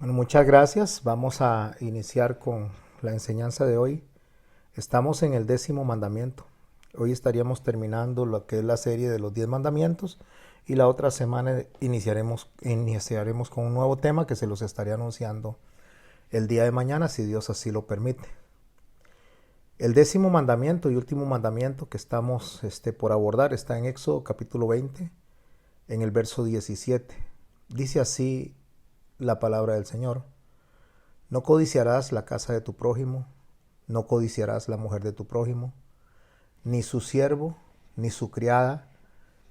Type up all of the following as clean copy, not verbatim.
Bueno, muchas gracias. Vamos a iniciar con la enseñanza de hoy. Estamos en el 10º mandamiento. Hoy estaríamos terminando lo que es la serie de los 10 mandamientos y la otra semana iniciaremos con un nuevo tema que se los estaré anunciando el día de mañana, si Dios así lo permite. El 10º mandamiento y último mandamiento que estamos por abordar está en Éxodo capítulo 20, en el verso 17. Dice así la palabra del Señor: no codiciarás la casa de tu prójimo, no codiciarás la mujer de tu prójimo, ni su siervo, ni su criada,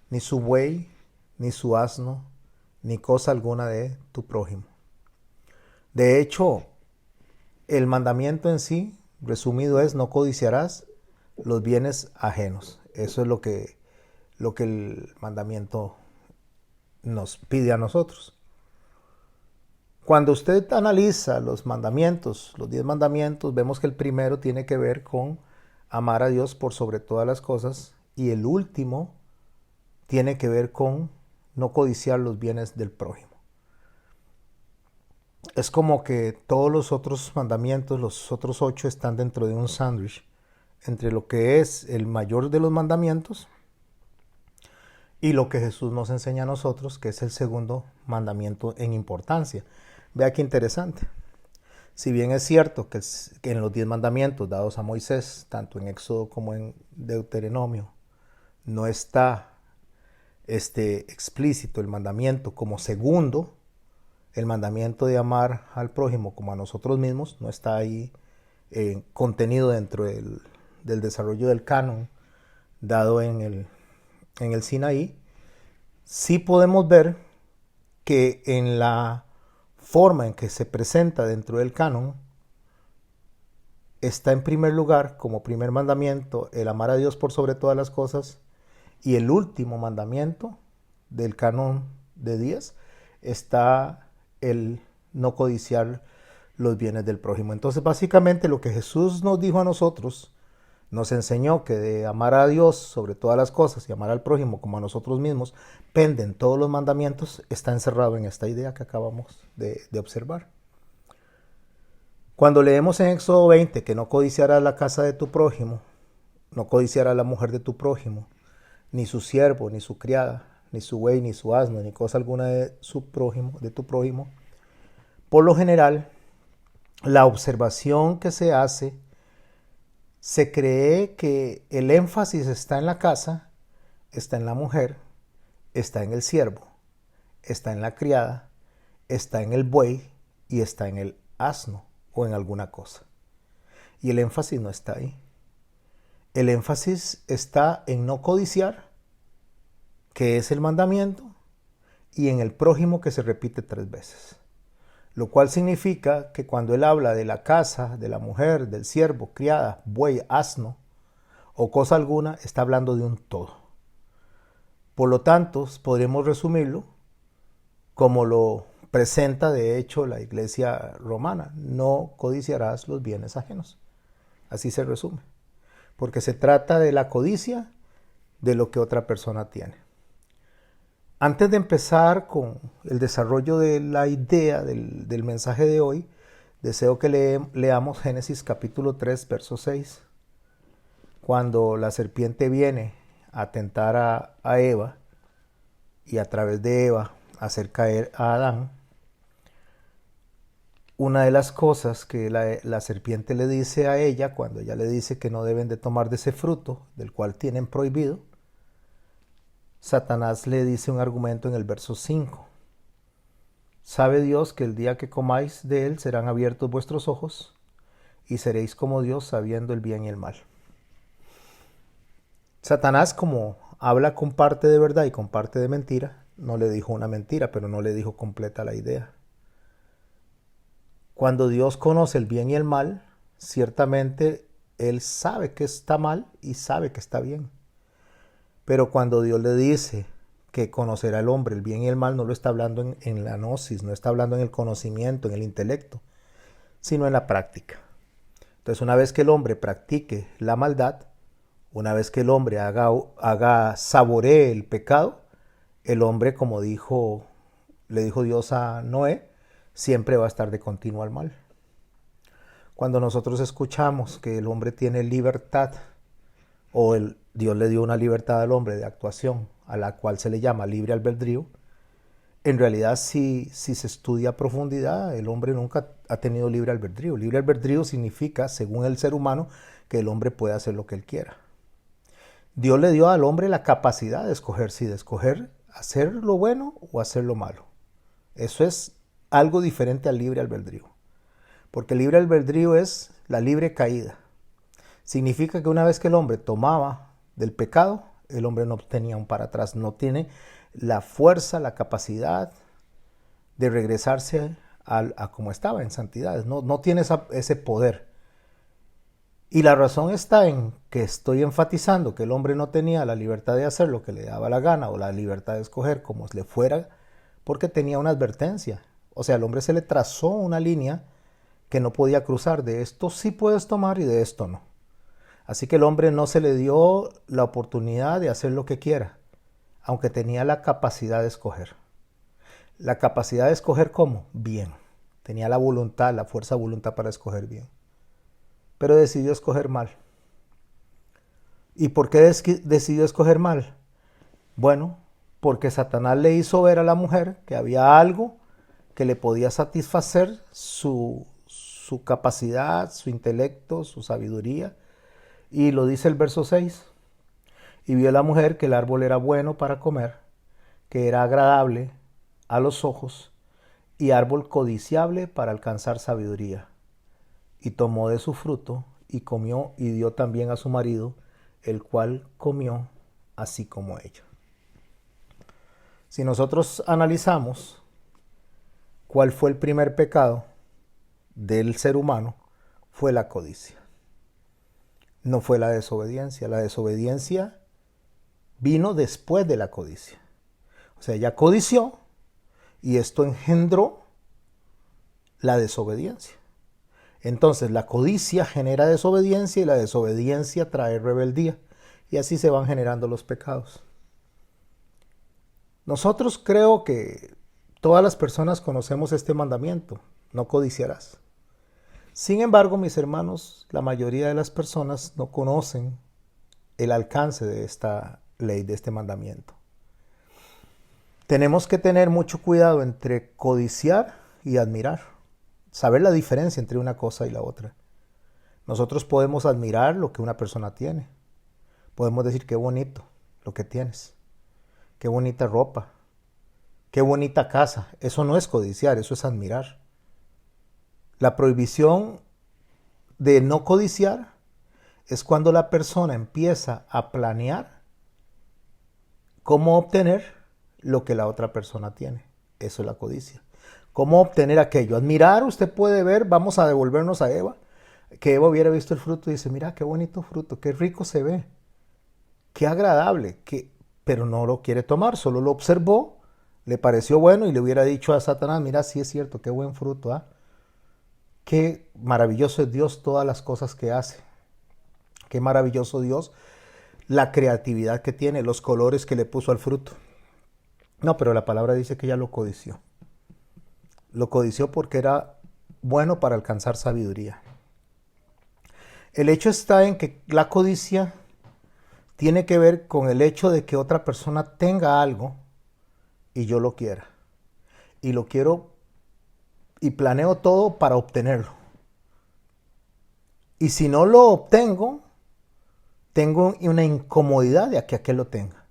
ni su buey, ni su asno, ni cosa alguna de tu prójimo. De hecho, el mandamiento en sí, resumido, es: no codiciarás los bienes ajenos. Eso es lo que el mandamiento nos pide a nosotros. Cuando usted analiza los mandamientos, los 10 mandamientos, vemos que el primero tiene que ver con amar a Dios por sobre todas las cosas y el último tiene que ver con no codiciar los bienes del prójimo. Es como que todos los otros mandamientos, los otros 8, están dentro de un sándwich entre lo que es el mayor de los mandamientos y lo que Jesús nos enseña a nosotros, que es el segundo mandamiento en importancia. Vea qué interesante. Si bien es cierto que en los 10 mandamientos dados a Moisés, tanto en Éxodo como en Deuteronomio, no está explícito el mandamiento como segundo, el mandamiento de amar al prójimo como a nosotros mismos, no está ahí contenido dentro del desarrollo del canon dado en el Sinaí. Sí podemos ver que en la forma en que se presenta dentro del canon está en primer lugar, como primer mandamiento, el amar a Dios por sobre todas las cosas, y el último mandamiento del canon de 10 está el no codiciar los bienes del prójimo. Entonces, básicamente, lo que Jesús nos dijo a nosotros, nos enseñó que de amar a Dios sobre todas las cosas y amar al prójimo como a nosotros mismos penden todos los mandamientos, está encerrado en esta idea que acabamos de observar. Cuando leemos en Éxodo 20 que no codiciarás la casa de tu prójimo, no codiciarás la mujer de tu prójimo, ni su siervo, ni su criada, ni su buey, ni su asno, ni cosa alguna de tu prójimo, por lo general, la observación que se hace, se cree que el énfasis está en la casa, está en la mujer, está en el siervo, está en la criada, está en el buey y está en el asno o en alguna cosa. Y el énfasis no está ahí. El énfasis está en no codiciar, que es el mandamiento, y en el prójimo, que se repite 3 veces. Lo cual significa que cuando él habla de la casa, de la mujer, del siervo, criada, buey, asno o cosa alguna, está hablando de un todo. Por lo tanto, podremos resumirlo como lo presenta de hecho la Iglesia romana: no codiciarás los bienes ajenos. Así se resume, porque se trata de la codicia de lo que otra persona tiene. Antes de empezar con el desarrollo de la idea del mensaje de hoy, deseo que leamos Génesis capítulo 3, verso 6. Cuando la serpiente viene a tentar a Eva y a través de Eva hacer caer a Adán, una de las cosas que la serpiente le dice a ella, cuando ella le dice que no deben de tomar de ese fruto, del cual tienen prohibido, Satanás le dice un argumento en el verso 5. Sabe Dios que el día que comáis de él serán abiertos vuestros ojos y seréis como Dios, sabiendo el bien y el mal. Satanás, como habla con parte de verdad y con parte de mentira, no le dijo una mentira, pero no le dijo completa la idea. Cuando Dios conoce el bien y el mal, ciertamente él sabe que está mal y sabe que está bien. Pero cuando Dios le dice que conocerá el hombre el bien y el mal, no lo está hablando en la gnosis, no está hablando en el conocimiento, en el intelecto, sino en la práctica. Entonces, una vez que el hombre practique la maldad, una vez que el hombre saboree el pecado, el hombre, como le dijo Dios a Noé, siempre va a estar de continuo al mal. Cuando nosotros escuchamos que el hombre tiene libertad, o Dios le dio una libertad al hombre de actuación, a la cual se le llama libre albedrío, en realidad si se estudia a profundidad, el hombre nunca ha tenido libre albedrío. Libre albedrío significa, según el ser humano, que el hombre puede hacer lo que él quiera. Dios le dio al hombre la capacidad de escoger, sí, de escoger hacer lo bueno o hacer lo malo. Eso es algo diferente al libre albedrío. Porque el libre albedrío es la libre caída. Significa que una vez que el hombre tomaba del pecado, el hombre no tenía un para atrás, no tiene la fuerza, la capacidad de regresarse a como estaba en santidad. No tiene ese poder. Y la razón está en que estoy enfatizando que el hombre no tenía la libertad de hacer lo que le daba la gana o la libertad de escoger como le fuera, porque tenía una advertencia. O sea, al hombre se le trazó una línea que no podía cruzar. De esto sí puedes tomar y de esto no. Así que el hombre no se le dio la oportunidad de hacer lo que quiera, aunque tenía la capacidad de escoger. La capacidad de escoger ¿cómo? Bien. Tenía la voluntad, la fuerza de voluntad para escoger bien. Pero decidió escoger mal. ¿Y por qué decidió escoger mal? Bueno, porque Satanás le hizo ver a la mujer que había algo que le podía satisfacer su capacidad, su intelecto, su sabiduría. Y lo dice el verso 6. Y vio la mujer que el árbol era bueno para comer, que era agradable a los ojos y árbol codiciable para alcanzar sabiduría. Y tomó de su fruto y comió y dio también a su marido, el cual comió así como ella. Si nosotros analizamos cuál fue el primer pecado del ser humano, fue la codicia. No fue la desobediencia. La desobediencia vino después de la codicia. O sea, ella codició y esto engendró la desobediencia. Entonces, la codicia genera desobediencia y la desobediencia trae rebeldía. Y así se van generando los pecados. Nosotros creo que todas las personas conocemos este mandamiento: no codiciarás. Sin embargo, mis hermanos, la mayoría de las personas no conocen el alcance de esta ley, de este mandamiento. Tenemos que tener mucho cuidado entre codiciar y admirar. Saber la diferencia entre una cosa y la otra. Nosotros podemos admirar lo que una persona tiene. Podemos decir qué bonito lo que tienes. Qué bonita ropa. Qué bonita casa. Eso no es codiciar, eso es admirar. La prohibición de no codiciar es cuando la persona empieza a planear cómo obtener lo que la otra persona tiene. Eso es la codicia. ¿Cómo obtener aquello? Admirar, usted puede ver, vamos a devolvernos a Eva, que Eva hubiera visto el fruto y dice, mira qué bonito fruto, qué rico se ve, qué agradable, pero no lo quiere tomar, solo lo observó, le pareció bueno y le hubiera dicho a Satanás, mira, sí es cierto, qué buen fruto, ¿ah? Qué maravilloso es Dios, todas las cosas que hace, qué maravilloso Dios, la creatividad que tiene, los colores que le puso al fruto. No, pero la palabra dice que ella lo codició. Lo codició porque era bueno para alcanzar sabiduría. El hecho está en que la codicia tiene que ver con el hecho de que otra persona tenga algo y yo lo quiera. Y lo quiero y planeo todo para obtenerlo. Y si no lo obtengo, tengo una incomodidad de que aquel lo tenga.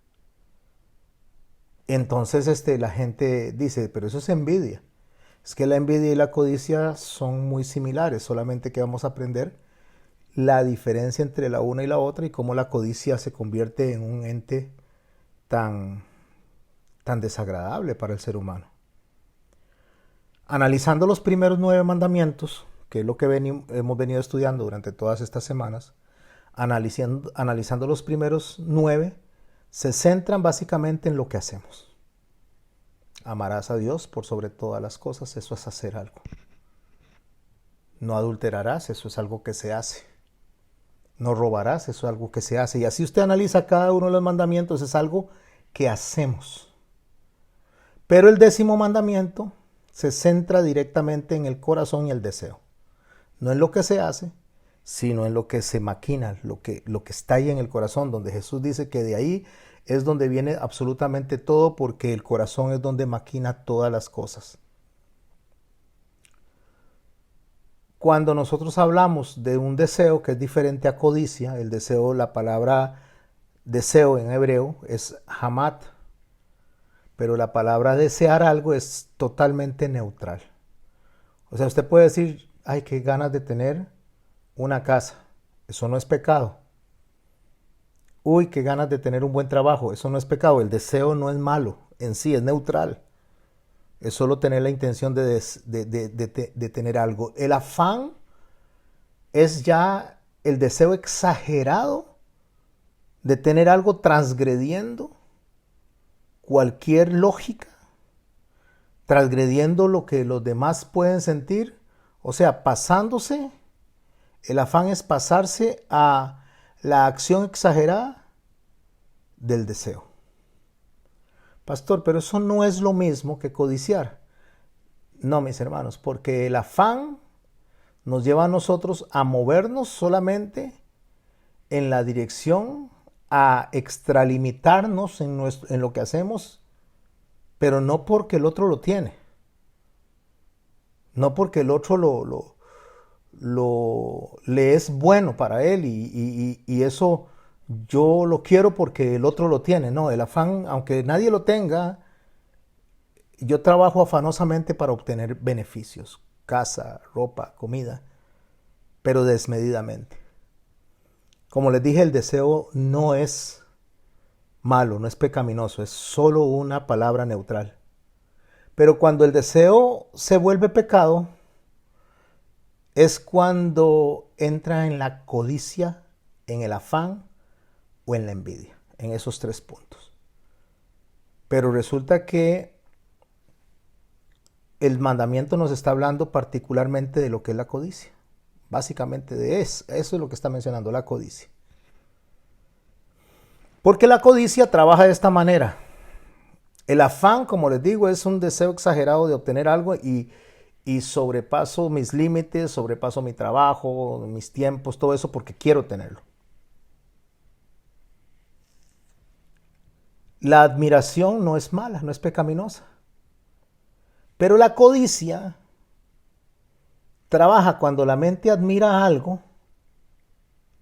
Entonces la gente dice, pero eso es envidia. Es que la envidia y la codicia son muy similares, solamente que vamos a aprender la diferencia entre la una y la otra y cómo la codicia se convierte en un ente tan desagradable para el ser humano. Analizando los primeros 9 mandamientos, que es lo que hemos venido estudiando durante todas estas semanas, analizando los primeros 9, se centran básicamente en lo que hacemos. Amarás a Dios por sobre todas las cosas, eso es hacer algo. No adulterarás, eso es algo que se hace. No robarás, eso es algo que se hace. Y así usted analiza cada uno de los mandamientos, es algo que hacemos. Pero el 10º mandamiento se centra directamente en el corazón y el deseo. No en lo que se hace, sino en lo que se maquina, lo que está ahí en el corazón, donde Jesús dice que de ahí es donde viene absolutamente todo, porque el corazón es donde maquina todas las cosas. Cuando nosotros hablamos de un deseo que es diferente a codicia, el deseo, la palabra deseo en hebreo es hamat, pero la palabra desear algo es totalmente neutral. O sea, usted puede decir, ay, qué ganas de tener una casa. Eso no es pecado. Uy, qué ganas de tener un buen trabajo. Eso no es pecado. El deseo no es malo en sí, es neutral. Es solo tener la intención de tener algo. El afán es ya el deseo exagerado de tener algo transgrediendo cualquier lógica, transgrediendo lo que los demás pueden sentir, o sea, pasándose. El afán es pasarse a la acción exagerada del deseo. Pastor, pero eso no es lo mismo que codiciar. No, mis hermanos, porque el afán nos lleva a nosotros a movernos solamente en la dirección a extralimitarnos en lo que hacemos, pero no porque el otro lo tiene. No porque el otro le es bueno para él y eso yo lo quiero porque el otro lo tiene. No, el afán, aunque nadie lo tenga, yo trabajo afanosamente para obtener beneficios, casa, ropa, comida, pero desmedidamente. Como les dije, el deseo no es malo, no es pecaminoso, es solo una palabra neutral. Pero cuando el deseo se vuelve pecado, es cuando entra en la codicia, en el afán o en la envidia, en esos tres puntos. Pero resulta que el mandamiento nos está hablando particularmente de lo que es la codicia. Básicamente de eso es lo que está mencionando la codicia. Porque la codicia trabaja de esta manera. El afán, como les digo, es un deseo exagerado de obtener algo y sobrepaso mis límites, sobrepaso mi trabajo, mis tiempos, todo eso porque quiero tenerlo. La admiración no es mala, no es pecaminosa. Pero la codicia trabaja cuando la mente admira algo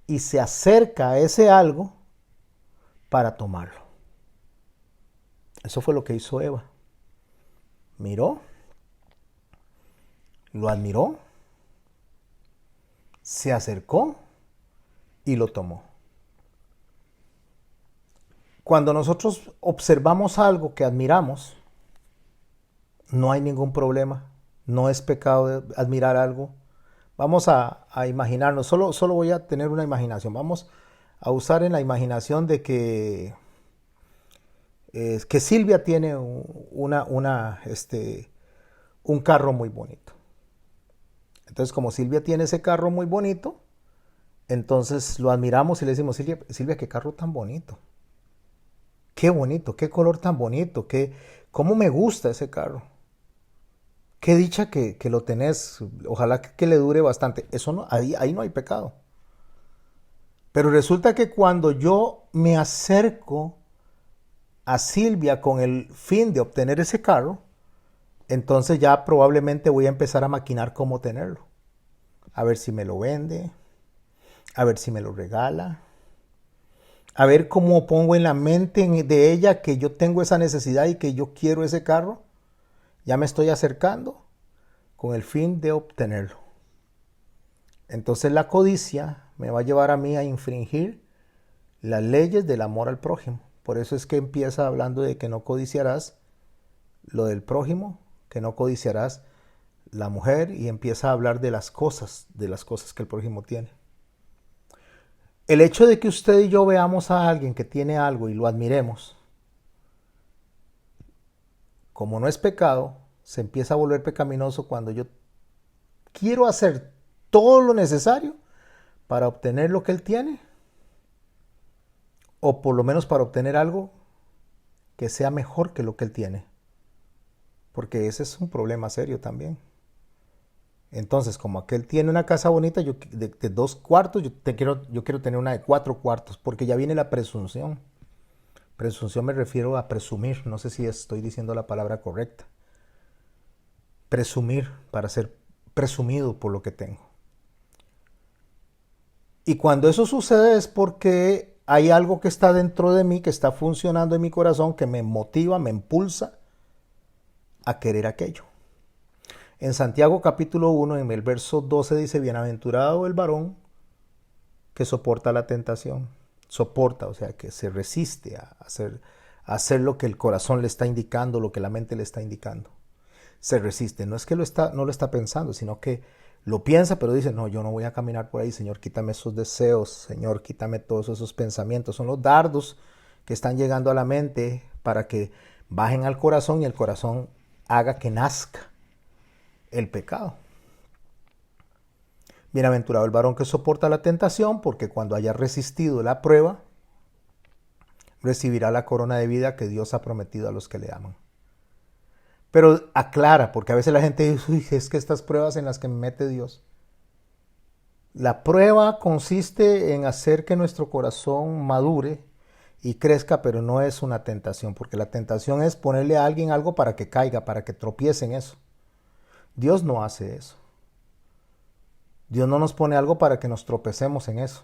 y se acerca a ese algo para tomarlo. Eso fue lo que hizo Eva. Miró, lo admiró, se acercó y lo tomó. Cuando nosotros observamos algo que admiramos, no hay ningún problema. No es pecado admirar algo. Vamos a imaginarnos, solo voy a tener una imaginación. Vamos a usar en la imaginación de que Silvia tiene un carro muy bonito. Entonces, como Silvia tiene ese carro muy bonito, entonces lo admiramos y le decimos, Silvia, qué carro tan bonito. Qué bonito, qué color tan bonito, cómo me gusta ese carro. Qué dicha que lo tenés, ojalá que le dure bastante. Eso no, ahí no hay pecado. Pero resulta que cuando yo me acerco a Silvia con el fin de obtener ese carro, entonces ya probablemente voy a empezar a maquinar cómo tenerlo. A ver si me lo vende, a ver si me lo regala, a ver cómo pongo en la mente de ella que yo tengo esa necesidad y que yo quiero ese carro. Ya me estoy acercando con el fin de obtenerlo. Entonces la codicia me va a llevar a mí a infringir las leyes del amor al prójimo. Por eso es que empieza hablando de que no codiciarás lo del prójimo, que no codiciarás la mujer, y empieza a hablar de las cosas que el prójimo tiene. El hecho de que usted y yo veamos a alguien que tiene algo y lo admiremos, como no es pecado, se empieza a volver pecaminoso cuando yo quiero hacer todo lo necesario para obtener lo que él tiene, o por lo menos para obtener algo que sea mejor que lo que él tiene. porque ese es un problema serio también. Entonces, como aquel tiene una casa bonita de 2 cuartos, yo quiero tener una de 4 cuartos, porque ya viene la presunción. Presunción me refiero a presumir, no sé si estoy diciendo la palabra correcta. Presumir, para ser presumido por lo que tengo. Y cuando eso sucede es porque hay algo que está dentro de mí, que está funcionando en mi corazón, que me motiva, me impulsa a querer aquello. En Santiago capítulo 1, en el verso 12 dice, bienaventurado el varón que soporta la tentación. Soporta, o sea, que se resiste a hacer lo que el corazón le está indicando, lo que la mente le está indicando. Se resiste, no es que no lo está pensando, sino que lo piensa, pero dice, no, yo no voy a caminar por ahí, Señor, quítame esos deseos, Señor, quítame todos esos pensamientos. Son los dardos que están llegando a la mente para que bajen al corazón y el corazón haga que nazca el pecado. Bienaventurado el varón que soporta la tentación, porque cuando haya resistido la prueba, recibirá la corona de vida que Dios ha prometido a los que le aman. Pero aclara, porque a veces la gente dice, uy, es que estas pruebas en las que me mete Dios. La prueba consiste en hacer que nuestro corazón madure y crezca, pero no es una tentación, porque la tentación es ponerle a alguien algo para que caiga, para que tropiece en eso. Dios no hace eso. Dios no nos pone algo para que nos tropecemos en eso.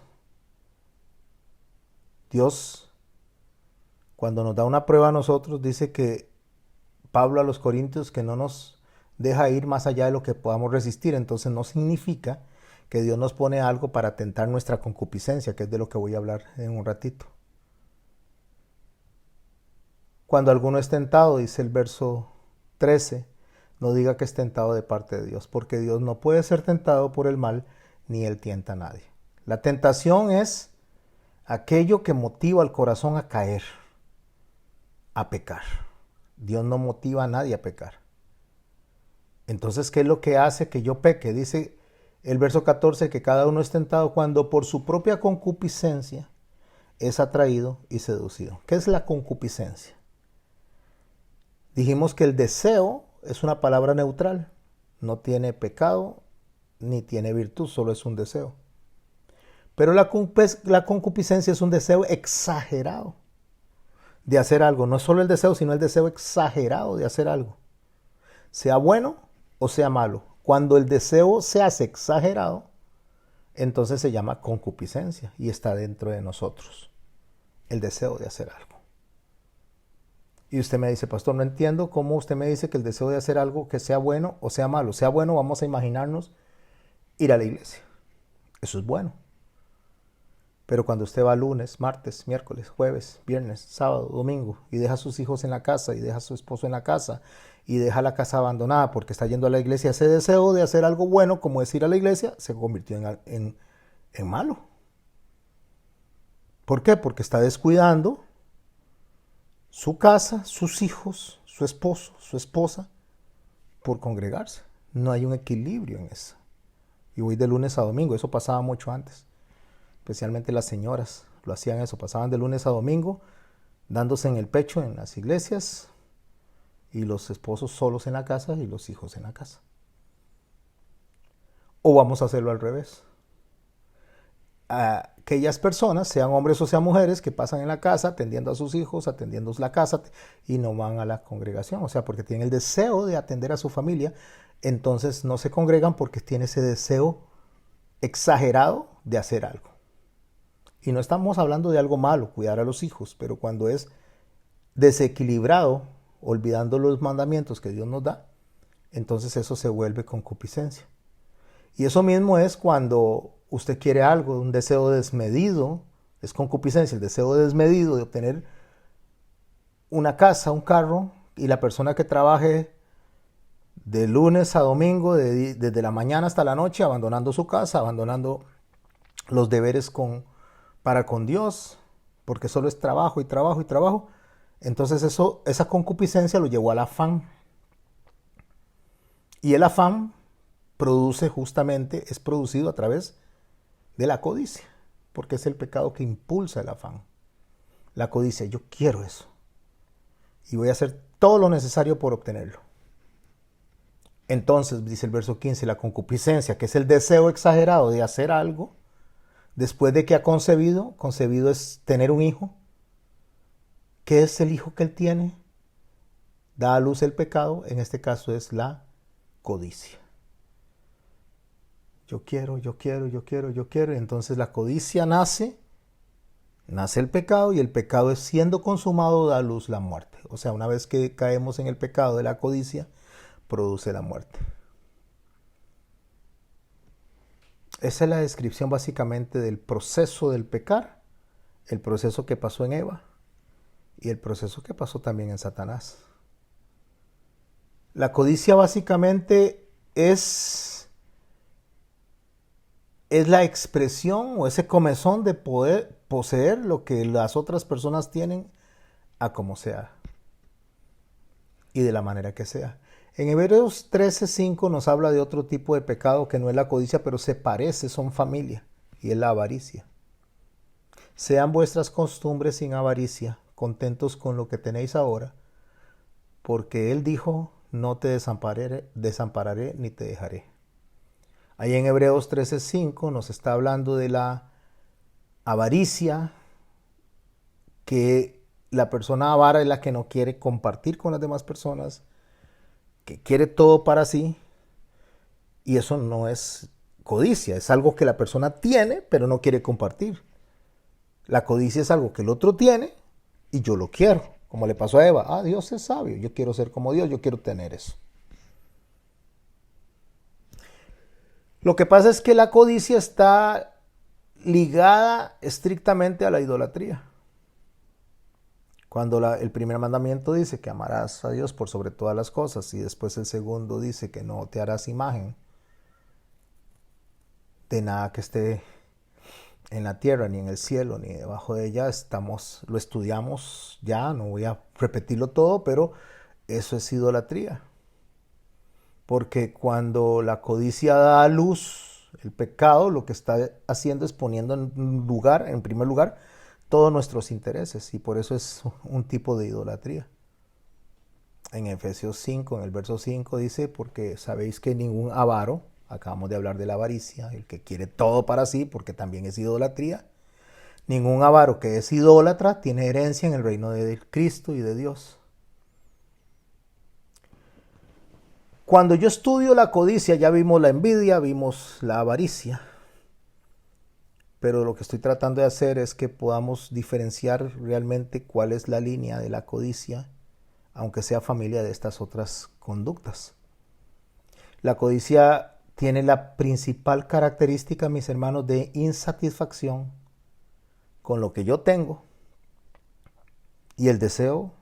Dios, cuando nos da una prueba a nosotros, dice que Pablo a los Corintios que no nos deja ir más allá de lo que podamos resistir. Entonces no significa que Dios nos pone algo para tentar nuestra concupiscencia, que es de lo que voy a hablar en un ratito. Cuando alguno es tentado, dice el verso 13, no diga que es tentado de parte de Dios, porque Dios no puede ser tentado por el mal, ni él tienta a nadie. La tentación es aquello que motiva al corazón a caer, a pecar. Dios no motiva a nadie a pecar. Entonces, ¿qué es lo que hace que yo peque? Dice el verso 14 que cada uno es tentado cuando por su propia concupiscencia es atraído y seducido. ¿Qué es la concupiscencia? Dijimos que el deseo es una palabra neutral. No tiene pecado ni tiene virtud, solo es un deseo. Pero la concupiscencia es un deseo exagerado de hacer algo. No es solo el deseo, sino el deseo exagerado de hacer algo. Sea bueno o sea malo. Cuando el deseo se hace exagerado, entonces se llama concupiscencia y está dentro de nosotros. El deseo de hacer algo. Y usted me dice, pastor, no entiendo cómo usted me dice que el deseo de hacer algo que sea bueno o sea malo. Sea bueno, vamos a imaginarnos ir a la iglesia. Eso es bueno. Pero cuando usted va lunes, martes, miércoles, jueves, viernes, sábado, domingo y deja a sus hijos en la casa y deja a su esposo en la casa y deja la casa abandonada porque está yendo a la iglesia, ese deseo de hacer algo bueno, como es ir a la iglesia, se convirtió en malo. ¿Por qué? Porque está descuidando su casa, sus hijos, su esposo, su esposa, por congregarse. No hay un equilibrio en eso. Y voy de lunes a domingo, eso pasaba mucho antes. Especialmente las señoras lo hacían eso, pasaban de lunes a domingo dándose en el pecho en las iglesias y los esposos solos en la casa y los hijos en la casa. O vamos a hacerlo al revés. Aquellas personas, sean hombres o sean mujeres, que pasan en la casa atendiendo a sus hijos, atendiendo la casa y no van a la congregación, o sea, porque tienen el deseo de atender a su familia, entonces no se congregan porque tienen ese deseo exagerado de hacer algo. Y no estamos hablando de algo malo, cuidar a los hijos, pero cuando es desequilibrado, olvidando los mandamientos que Dios nos da, entonces eso se vuelve concupiscencia. Y eso mismo es cuando usted quiere algo, un deseo desmedido, es concupiscencia, el deseo desmedido de obtener una casa, un carro, y la persona que trabaje de lunes a domingo, desde la mañana hasta la noche, abandonando su casa, abandonando los deberes para con Dios, porque solo es trabajo y trabajo y trabajo. Entonces esa concupiscencia lo llevó al afán. Y el afán es producido a través de la codicia, porque es el pecado que impulsa el afán. La codicia, yo quiero eso. Y voy a hacer todo lo necesario por obtenerlo. Entonces, dice el verso 15, la concupiscencia, que es el deseo exagerado de hacer algo, después de que ha concebido, concebido es tener un hijo. ¿Qué es el hijo que él tiene? Da a luz el pecado, en este caso es la codicia. Yo quiero, yo quiero, yo quiero, yo quiero. Entonces la codicia nace el pecado, y el pecado es siendo consumado da a luz la muerte. O sea, una vez que caemos en el pecado de la codicia, produce la muerte. Esa es la descripción básicamente del proceso del pecar, el proceso que pasó en Eva y el proceso que pasó también en Satanás. La codicia básicamente es la expresión o ese comezón de poder poseer lo que las otras personas tienen a como sea y de la manera que sea. En Hebreos 13:5 nos habla de otro tipo de pecado que no es la codicia, pero se parece, son familia, y es la avaricia. Sean vuestras costumbres sin avaricia, contentos con lo que tenéis ahora, porque Él dijo, no te desampararé ni te dejaré. Ahí en Hebreos 13:5 nos está hablando de la avaricia, que la persona avara es la que no quiere compartir con las demás personas, que quiere todo para sí, y eso no es codicia, es algo que la persona tiene pero no quiere compartir. La codicia es algo que el otro tiene y yo lo quiero, como le pasó a Eva. Ah, Dios es sabio, yo quiero ser como Dios, yo quiero tener eso. Lo que pasa es que la codicia está ligada estrictamente a la idolatría. Cuando el primer mandamiento dice que amarás a Dios por sobre todas las cosas, y después el segundo dice que no te harás imagen de nada que esté en la tierra, ni en el cielo, ni debajo de ella, lo estudiamos ya, no voy a repetirlo todo, pero eso es idolatría. Porque cuando la codicia da a luz el pecado, lo que está haciendo es poniendo en primer lugar, todos nuestros intereses, y por eso es un tipo de idolatría. En Efesios 5, en el verso 5 dice, porque sabéis que ningún avaro, acabamos de hablar de la avaricia, el que quiere todo para sí, porque también es idolatría, ningún avaro que es idólatra tiene herencia en el reino de Cristo y de Dios. Cuando yo estudio la codicia, ya vimos la envidia, vimos la avaricia, pero lo que estoy tratando de hacer es que podamos diferenciar realmente cuál es la línea de la codicia, aunque sea familia de estas otras conductas. La codicia tiene la principal característica, mis hermanos, de insatisfacción con lo que yo tengo y el deseo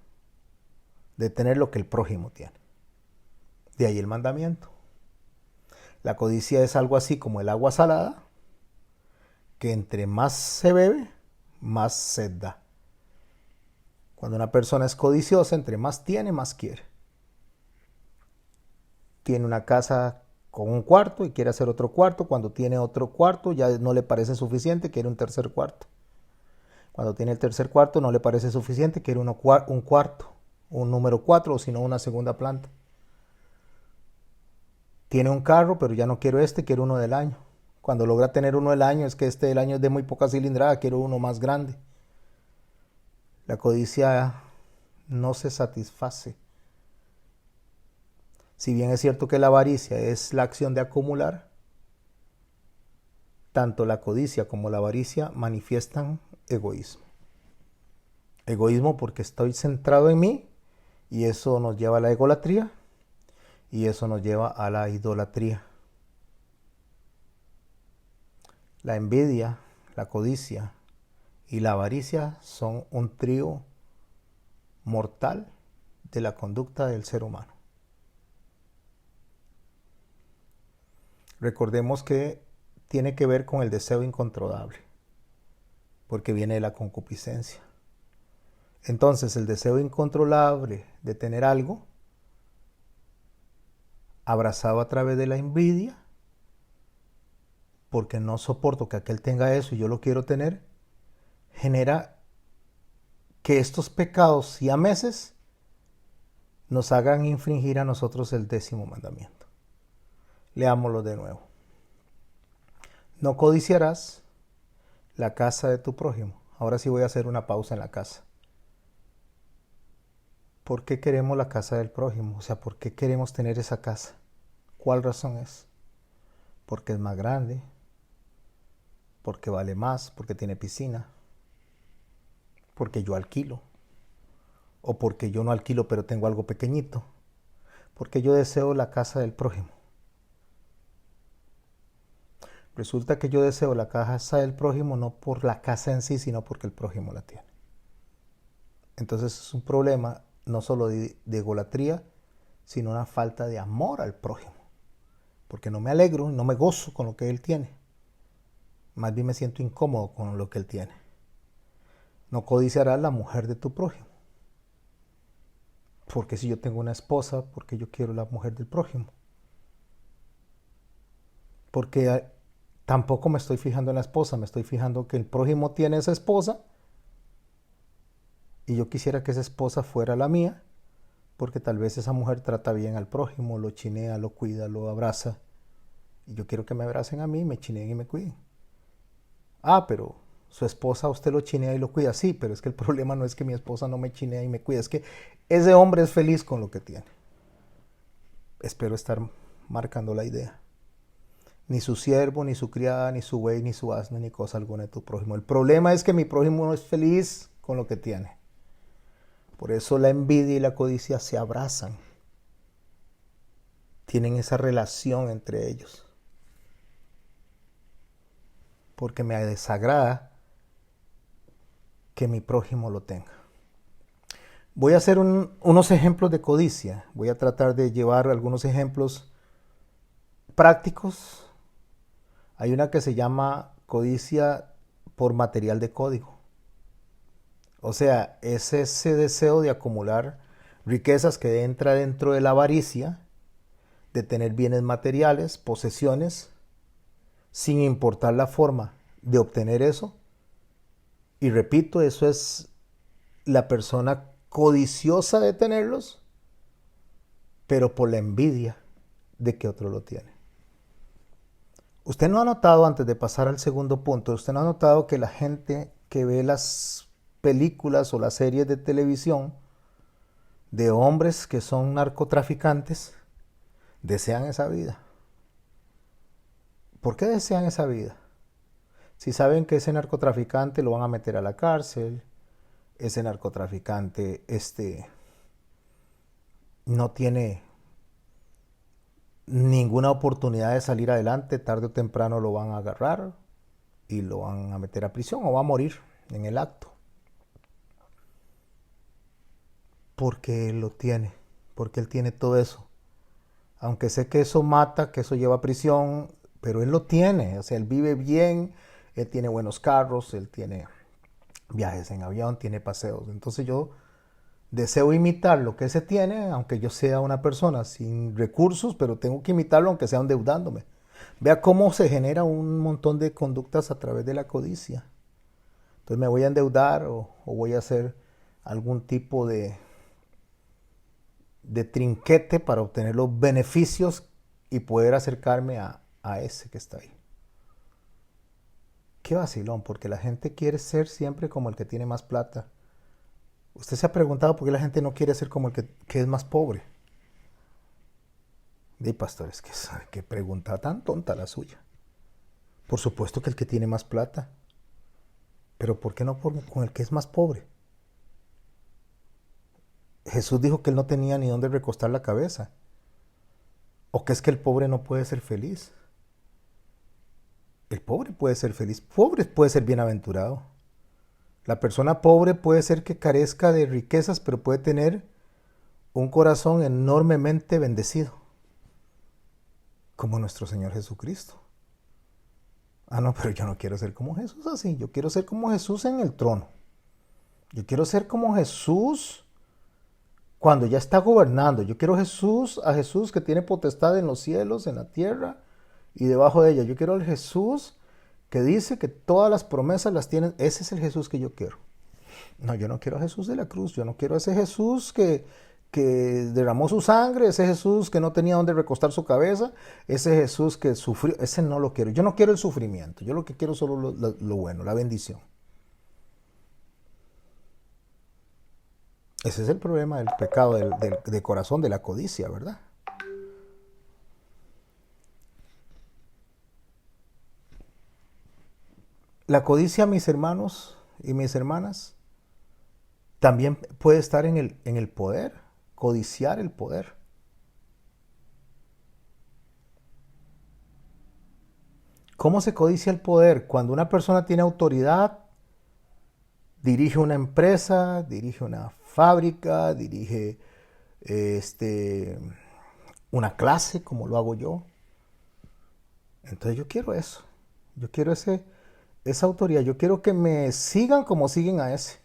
de tener lo que el prójimo tiene. De ahí el mandamiento. La codicia es algo así como el agua salada, que entre más se bebe, más sed da. Cuando una persona es codiciosa, entre más tiene, más quiere. Tiene una casa con un cuarto y quiere hacer otro cuarto. Cuando tiene otro cuarto ya no le parece suficiente, quiere un tercer cuarto. Cuando tiene el tercer cuarto no le parece suficiente, quiere un cuarto, un número 4, o si no una segunda planta. Tiene un carro, pero ya no quiero quiero uno del año. Cuando logra tener uno del año, es que este del año es de muy poca cilindrada, quiero uno más grande. La codicia no se satisface. Si bien es cierto que la avaricia es la acción de acumular, tanto la codicia como la avaricia manifiestan egoísmo. Egoísmo porque estoy centrado en mí, y eso nos lleva a la egolatría, y eso nos lleva a la idolatría. La envidia, la codicia y la avaricia son un trío mortal de la conducta del ser humano. Recordemos que tiene que ver con el deseo incontrolable, porque viene de la concupiscencia. Entonces, el deseo incontrolable de tener algo, abrazado a través de la envidia, porque no soporto que aquel tenga eso y yo lo quiero tener, genera que estos pecados siameses nos hagan infringir a nosotros el 10º mandamiento. Leámoslo de nuevo. No codiciarás la casa de tu prójimo. Ahora sí voy a hacer una pausa en la casa. ¿Por qué queremos la casa del prójimo? O sea, ¿por qué queremos tener esa casa? ¿Cuál razón es? Porque es más grande, porque vale más, porque tiene piscina, porque yo alquilo, o porque yo no alquilo pero tengo algo pequeñito, porque yo deseo la casa del prójimo. Resulta que yo deseo la casa del prójimo no por la casa en sí, sino porque el prójimo la tiene. Entonces es un problema no solo de egolatría, sino una falta de amor al prójimo. Porque no me alegro, no me gozo con lo que él tiene. Más bien me siento incómodo con lo que él tiene. No codiciarás la mujer de tu prójimo. Porque si yo tengo una esposa, porque yo quiero la mujer del prójimo. Porque tampoco me estoy fijando en la esposa, me estoy fijando que el prójimo tiene esa esposa y yo quisiera que esa esposa fuera la mía, porque tal vez esa mujer trata bien al prójimo, lo chinea, lo cuida, lo abraza. Y yo quiero que me abracen a mí, me chineen y me cuiden. Ah, pero su esposa a usted lo chinea y lo cuida. Sí, pero es que el problema no es que mi esposa no me chinea y me cuida, es que ese hombre es feliz con lo que tiene. Espero estar marcando la idea. Ni su siervo, ni su criada, ni su buey, ni su asno, ni cosa alguna de tu prójimo. El problema es que mi prójimo no es feliz con lo que tiene. Por eso la envidia y la codicia se abrazan. Tienen esa relación entre ellos. Porque me desagrada que mi prójimo lo tenga. Voy a hacer unos ejemplos de codicia. Voy a tratar de llevar algunos ejemplos prácticos. Hay una que se llama codicia por material de código. O sea, es ese deseo de acumular riquezas que entra dentro de la avaricia, de tener bienes materiales, posesiones, sin importar la forma de obtener eso. Y repito, eso es la persona codiciosa de tenerlos, pero por la envidia de que otro lo tiene. Usted no ha notado, antes de pasar al segundo punto, usted no ha notado que la gente que ve las películas o las series de televisión de hombres que son narcotraficantes, desean esa vida. ¿Por qué desean esa vida? Si saben que ese narcotraficante lo van a meter a la cárcel, ese narcotraficante no tiene ninguna oportunidad de salir adelante, tarde o temprano lo van a agarrar y lo van a meter a prisión o va a morir en el acto. Porque él lo tiene, porque él tiene todo eso. Aunque sé que eso mata, que eso lleva a prisión, pero él lo tiene, o sea, él vive bien, él tiene buenos carros, él tiene viajes en avión, tiene paseos. Entonces yo deseo imitar lo que se tiene, aunque yo sea una persona sin recursos, pero tengo que imitarlo aunque sea endeudándome. Vea cómo se genera un montón de conductas a través de la codicia. Entonces me voy a endeudar o voy a hacer algún tipo de trinquete para obtener los beneficios y poder acercarme a ese que está ahí. Qué vacilón, porque la gente quiere ser siempre como el que tiene más plata. ¿Usted se ha preguntado por qué la gente no quiere ser como el que es más pobre? De pastores, qué pregunta tan tonta la suya. Por supuesto que el que tiene más plata. Pero ¿por qué no con el que es más pobre? Jesús dijo que él no tenía ni dónde recostar la cabeza. ¿O que es que el pobre no puede ser feliz? El pobre puede ser feliz. Pobre puede ser bienaventurado. La persona pobre puede ser que carezca de riquezas, pero puede tener un corazón enormemente bendecido, como nuestro Señor Jesucristo. Ah, no, pero yo no quiero ser como Jesús así. Yo quiero ser como Jesús en el trono. Yo quiero ser como Jesús cuando ya está gobernando. Yo quiero a Jesús que tiene potestad en los cielos, en la tierra y debajo de ella. Yo quiero al Jesús que dice que todas las promesas las tiene. Ese es el Jesús que yo quiero. No, yo no quiero a Jesús de la cruz. Yo no quiero a ese Jesús que que derramó su sangre, ese Jesús que no tenía donde recostar su cabeza, ese Jesús que sufrió, ese no lo quiero. Yo no quiero el sufrimiento, yo lo que quiero es solo lo bueno, la bendición. Ese es el problema del pecado de corazón, de la codicia, ¿verdad? La codicia, mis hermanos y mis hermanas, también puede estar en el poder, codiciar el poder. ¿Cómo se codicia el poder? Cuando una persona tiene autoridad, dirige una empresa, dirige una fábrica, dirige una clase, como lo hago yo. Entonces yo quiero eso. Yo quiero esa autoridad. Yo quiero que me sigan como siguen a ese.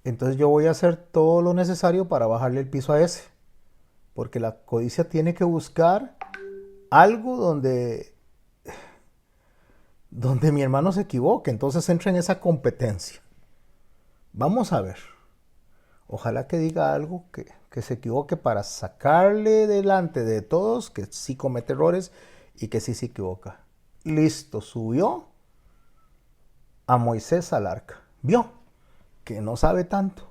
Entonces yo voy a hacer todo lo necesario para bajarle el piso a ese. Porque la codicia tiene que buscar algo donde mi hermano se equivoque. Entonces entra en esa competencia. Vamos a ver. Ojalá que diga algo que se equivoque para sacarle delante de todos que sí comete errores y que sí se equivoca. Listo, subió a Moisés al arca. Vio que no sabe tanto.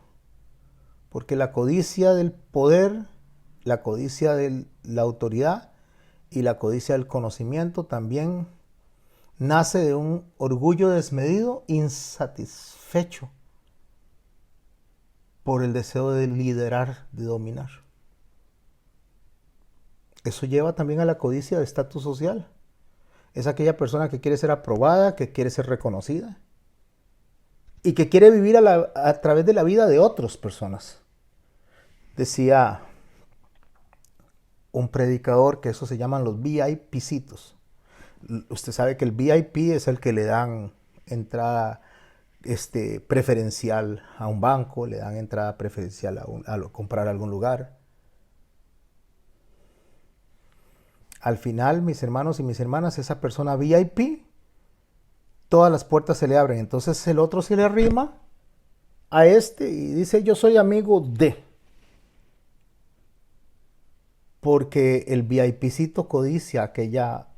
Porque la codicia del poder, la codicia de la autoridad y la codicia del conocimiento también nace de un orgullo desmedido, insatisfecho por el deseo de liderar, de dominar. Eso lleva también a la codicia de estatus social. Es aquella persona que quiere ser aprobada, que quiere ser reconocida y que quiere vivir a través de la vida de otras personas. Decía un predicador que eso se llaman los VIPcitos. Usted sabe que el VIP es el que le dan entrada preferencial a un banco, le dan entrada preferencial a comprar algún lugar. Al final, mis hermanos y mis hermanas, esa persona VIP, todas las puertas se le abren. Entonces el otro se le arrima a y dice, yo soy amigo de. Porque el VIPcito codicia aquella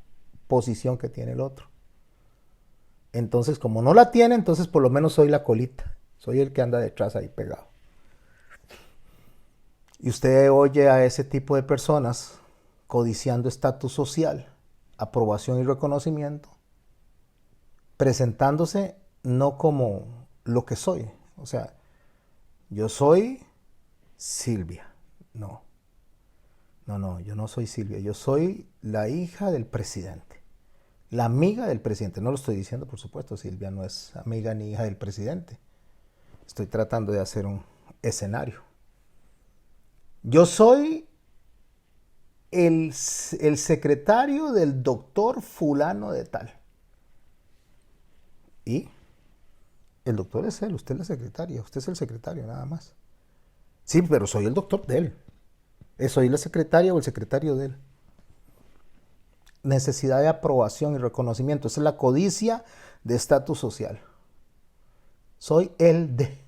posición que tiene el otro. Entonces, como no la tiene, entonces por lo menos soy la colita. Soy el que anda detrás ahí pegado. Y usted oye a ese tipo de personas codiciando estatus social, aprobación y reconocimiento, presentándose no como lo que soy. O sea, yo soy Silvia. No, yo no soy Silvia. Yo soy la hija del presidente. La amiga del presidente. No lo estoy diciendo, por supuesto. Silvia no es amiga ni hija del presidente. Estoy tratando de hacer un escenario. Yo soy el secretario del doctor fulano de tal. ¿Y? El doctor es él, usted es la secretaria, usted es el secretario nada más. Sí, pero soy el doctor de él. Soy la secretaria o el secretario de él. Necesidad de aprobación y reconocimiento. Esa es la codicia de estatus social. Soy el de.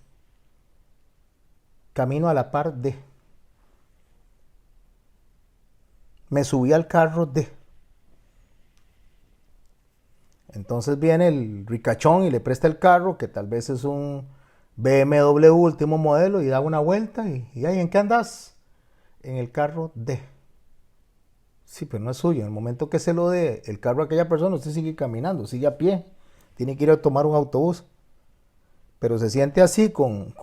Camino a la par de. Me subí al carro de. Entonces viene el ricachón y le presta el carro, que tal vez es un BMW último modelo, y da una vuelta y ahí, ¿en qué andas? En el carro de. Sí, pero no es suyo. En el momento que se lo dé el carro a aquella persona, usted sigue caminando, sigue a pie. Tiene que ir a tomar un autobús. Pero se siente así con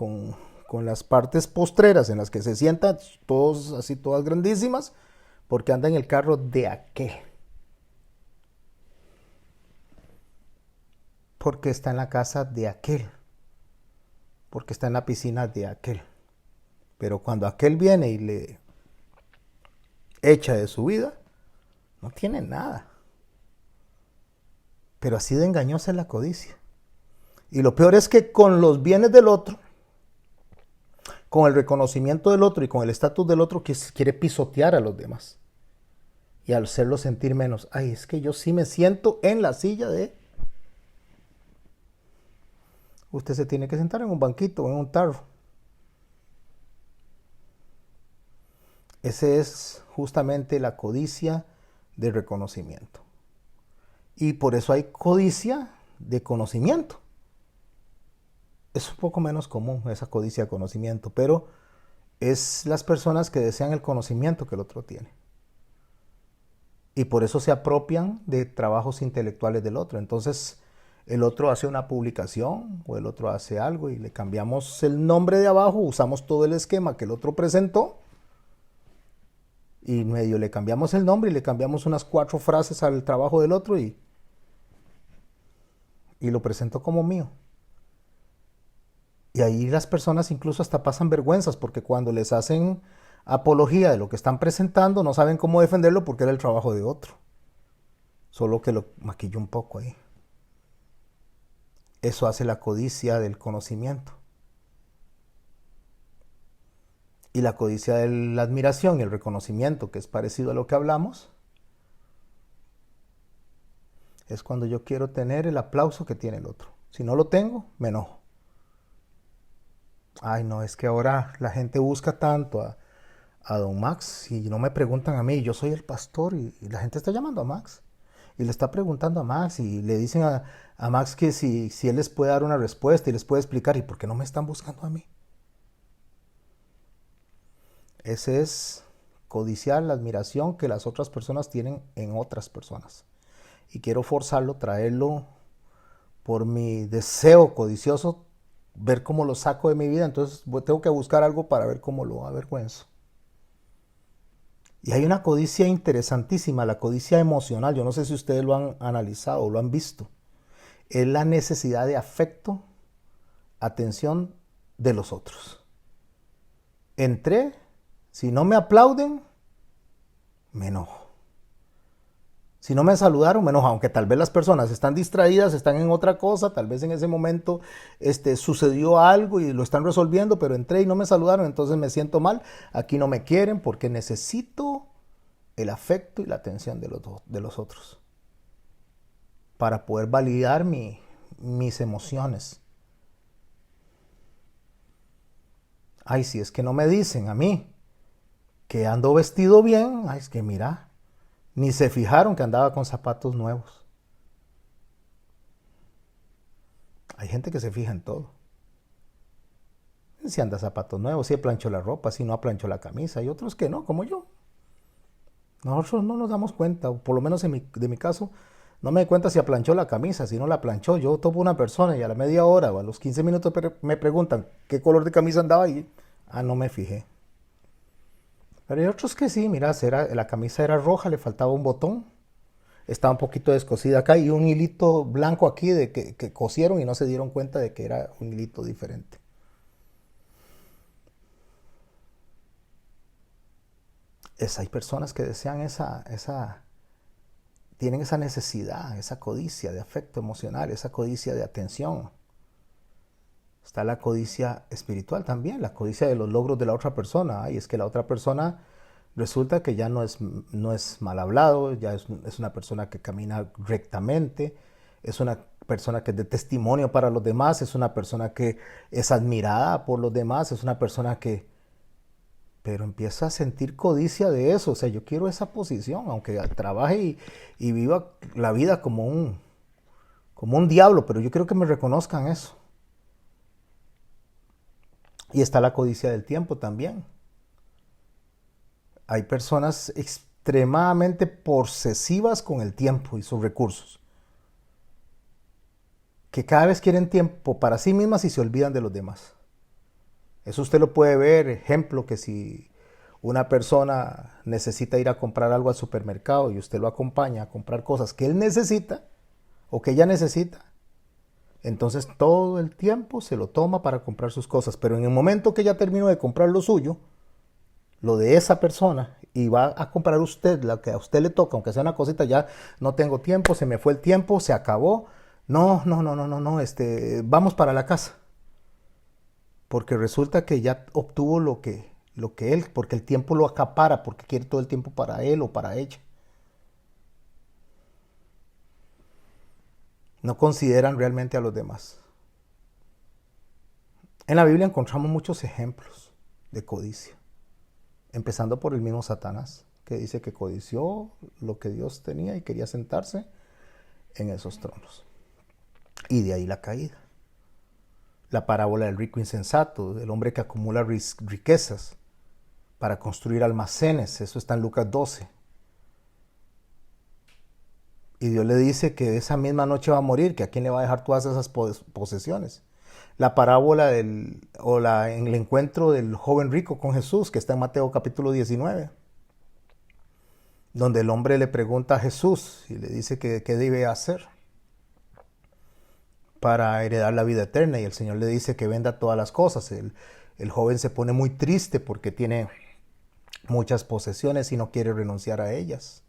las partes postreras en las que se sientan todos así, todas grandísimas, porque anda en el carro de aquel. Porque está en la casa de aquel. Porque está en la piscina de aquel. Pero cuando aquel viene y le echa de su vida, no tiene nada. Pero así de engañosa es la codicia. Y lo peor es que con los bienes del otro, con el reconocimiento del otro y con el estatus del otro, que quiere pisotear a los demás. Y al hacerlo sentir menos. Ay, es que yo sí me siento en la silla de... Usted se tiene que sentar en un banquito o en un tarro. Ese es justamente la codicia de reconocimiento. Y por eso hay codicia de conocimiento. Es un poco menos común esa codicia de conocimiento, pero es las personas que desean el conocimiento que el otro tiene. Y por eso se apropian de trabajos intelectuales del otro. Entonces, el otro hace una publicación o el otro hace algo y le cambiamos el nombre de abajo, usamos todo el esquema que el otro presentó y medio le cambiamos el nombre y le cambiamos unas 4 frases al trabajo del otro y lo presento como mío. Y ahí las personas incluso hasta pasan vergüenzas porque cuando les hacen apología de lo que están presentando no saben cómo defenderlo porque era el trabajo de otro. Solo que lo maquillo un poco ahí. Eso hace la codicia del conocimiento. Y la codicia de la admiración y el reconocimiento, que es parecido a lo que hablamos, es cuando yo quiero tener el aplauso que tiene el otro. Si no lo tengo, me enojo. Ay, no, es que ahora la gente busca tanto a don Max y no me preguntan a mí. Yo soy el pastor y la gente está llamando a Max. Y le está preguntando a Max y le dicen a Max que si él les puede dar una respuesta y les puede explicar. ¿Y por qué no me están buscando a mí? Ese es codiciar la admiración que las otras personas tienen en otras personas. Y quiero forzarlo, traerlo por mi deseo codicioso, ver cómo lo saco de mi vida. Entonces tengo que buscar algo para ver cómo lo avergüenzo. Y hay una codicia interesantísima, la codicia emocional. Yo no sé si ustedes lo han analizado o lo han visto. Es la necesidad de afecto, atención de los otros. Si no me aplauden, me enojo. Si no me saludaron, me enojo, aunque tal vez las personas están distraídas, están en otra cosa, tal vez en ese momento sucedió algo y lo están resolviendo, pero entré y no me saludaron, entonces me siento mal, aquí no me quieren porque necesito el afecto y la atención de los otros para poder validar mis emociones. Ay, si es que no me dicen a mí que ando vestido bien, ay, es que mira, ni se fijaron que andaba con zapatos nuevos. Hay gente que se fija en todo. Si anda zapatos nuevos, si planchó la ropa, si no planchó la camisa. Y otros que no, como yo. Nosotros no nos damos cuenta, o por lo menos de mi caso, no me doy cuenta si aplanchó la camisa, si no la planchó. Yo topo una persona y a la media hora o a los 15 minutos me preguntan qué color de camisa andaba y no me fijé. Pero hay otros que sí, mira, la camisa era roja, le faltaba un botón, estaba un poquito descosida acá y un hilito blanco aquí de que cosieron y no se dieron cuenta de que era un hilito diferente. Hay personas que desean tienen esa necesidad, esa codicia de afecto emocional, esa codicia de atención. Está la codicia espiritual también, la codicia de los logros de la otra persona. Y es que la otra persona resulta que ya no es mal hablado, ya es una persona que camina rectamente, es una persona que es de testimonio para los demás, es una persona que es admirada por los demás, es una persona que... Pero empieza a sentir codicia de eso, o sea, yo quiero esa posición, aunque trabaje y viva la vida como un diablo, pero yo quiero que me reconozcan eso. Y está la codicia del tiempo también. Hay personas extremadamente posesivas con el tiempo y sus recursos, que cada vez quieren tiempo para sí mismas y se olvidan de los demás. Eso usted lo puede ver, ejemplo, que si una persona necesita ir a comprar algo al supermercado y usted lo acompaña a comprar cosas que él necesita o que ella necesita, entonces todo el tiempo se lo toma para comprar sus cosas, pero en el momento que ya terminó de comprar lo suyo, lo de esa persona, y va a comprar usted lo que a usted le toca, aunque sea una cosita, ya no tengo tiempo, se me fue el tiempo, se acabó, no, vamos para la casa. Porque resulta que ya obtuvo lo que él, porque el tiempo lo acapara, porque quiere todo el tiempo para él o para ella. No consideran realmente a los demás. En la Biblia encontramos muchos ejemplos de codicia. empezando por el mismo Satanás, que dice que codició lo que Dios tenía y quería sentarse en esos tronos. Y de ahí la caída. La parábola del rico insensato, del hombre que acumula riquezas para construir almacenes, eso está en Lucas 12. Y Dios le dice que esa misma noche va a morir, que a quién le va a dejar todas esas posesiones. La parábola en el encuentro del joven rico con Jesús, que está en Mateo capítulo 19, donde el hombre le pregunta a Jesús y le dice que qué debe hacer para heredar la vida eterna, y el Señor le dice que venda todas las cosas. El joven se pone muy triste porque tiene muchas posesiones y no quiere renunciar a ellas.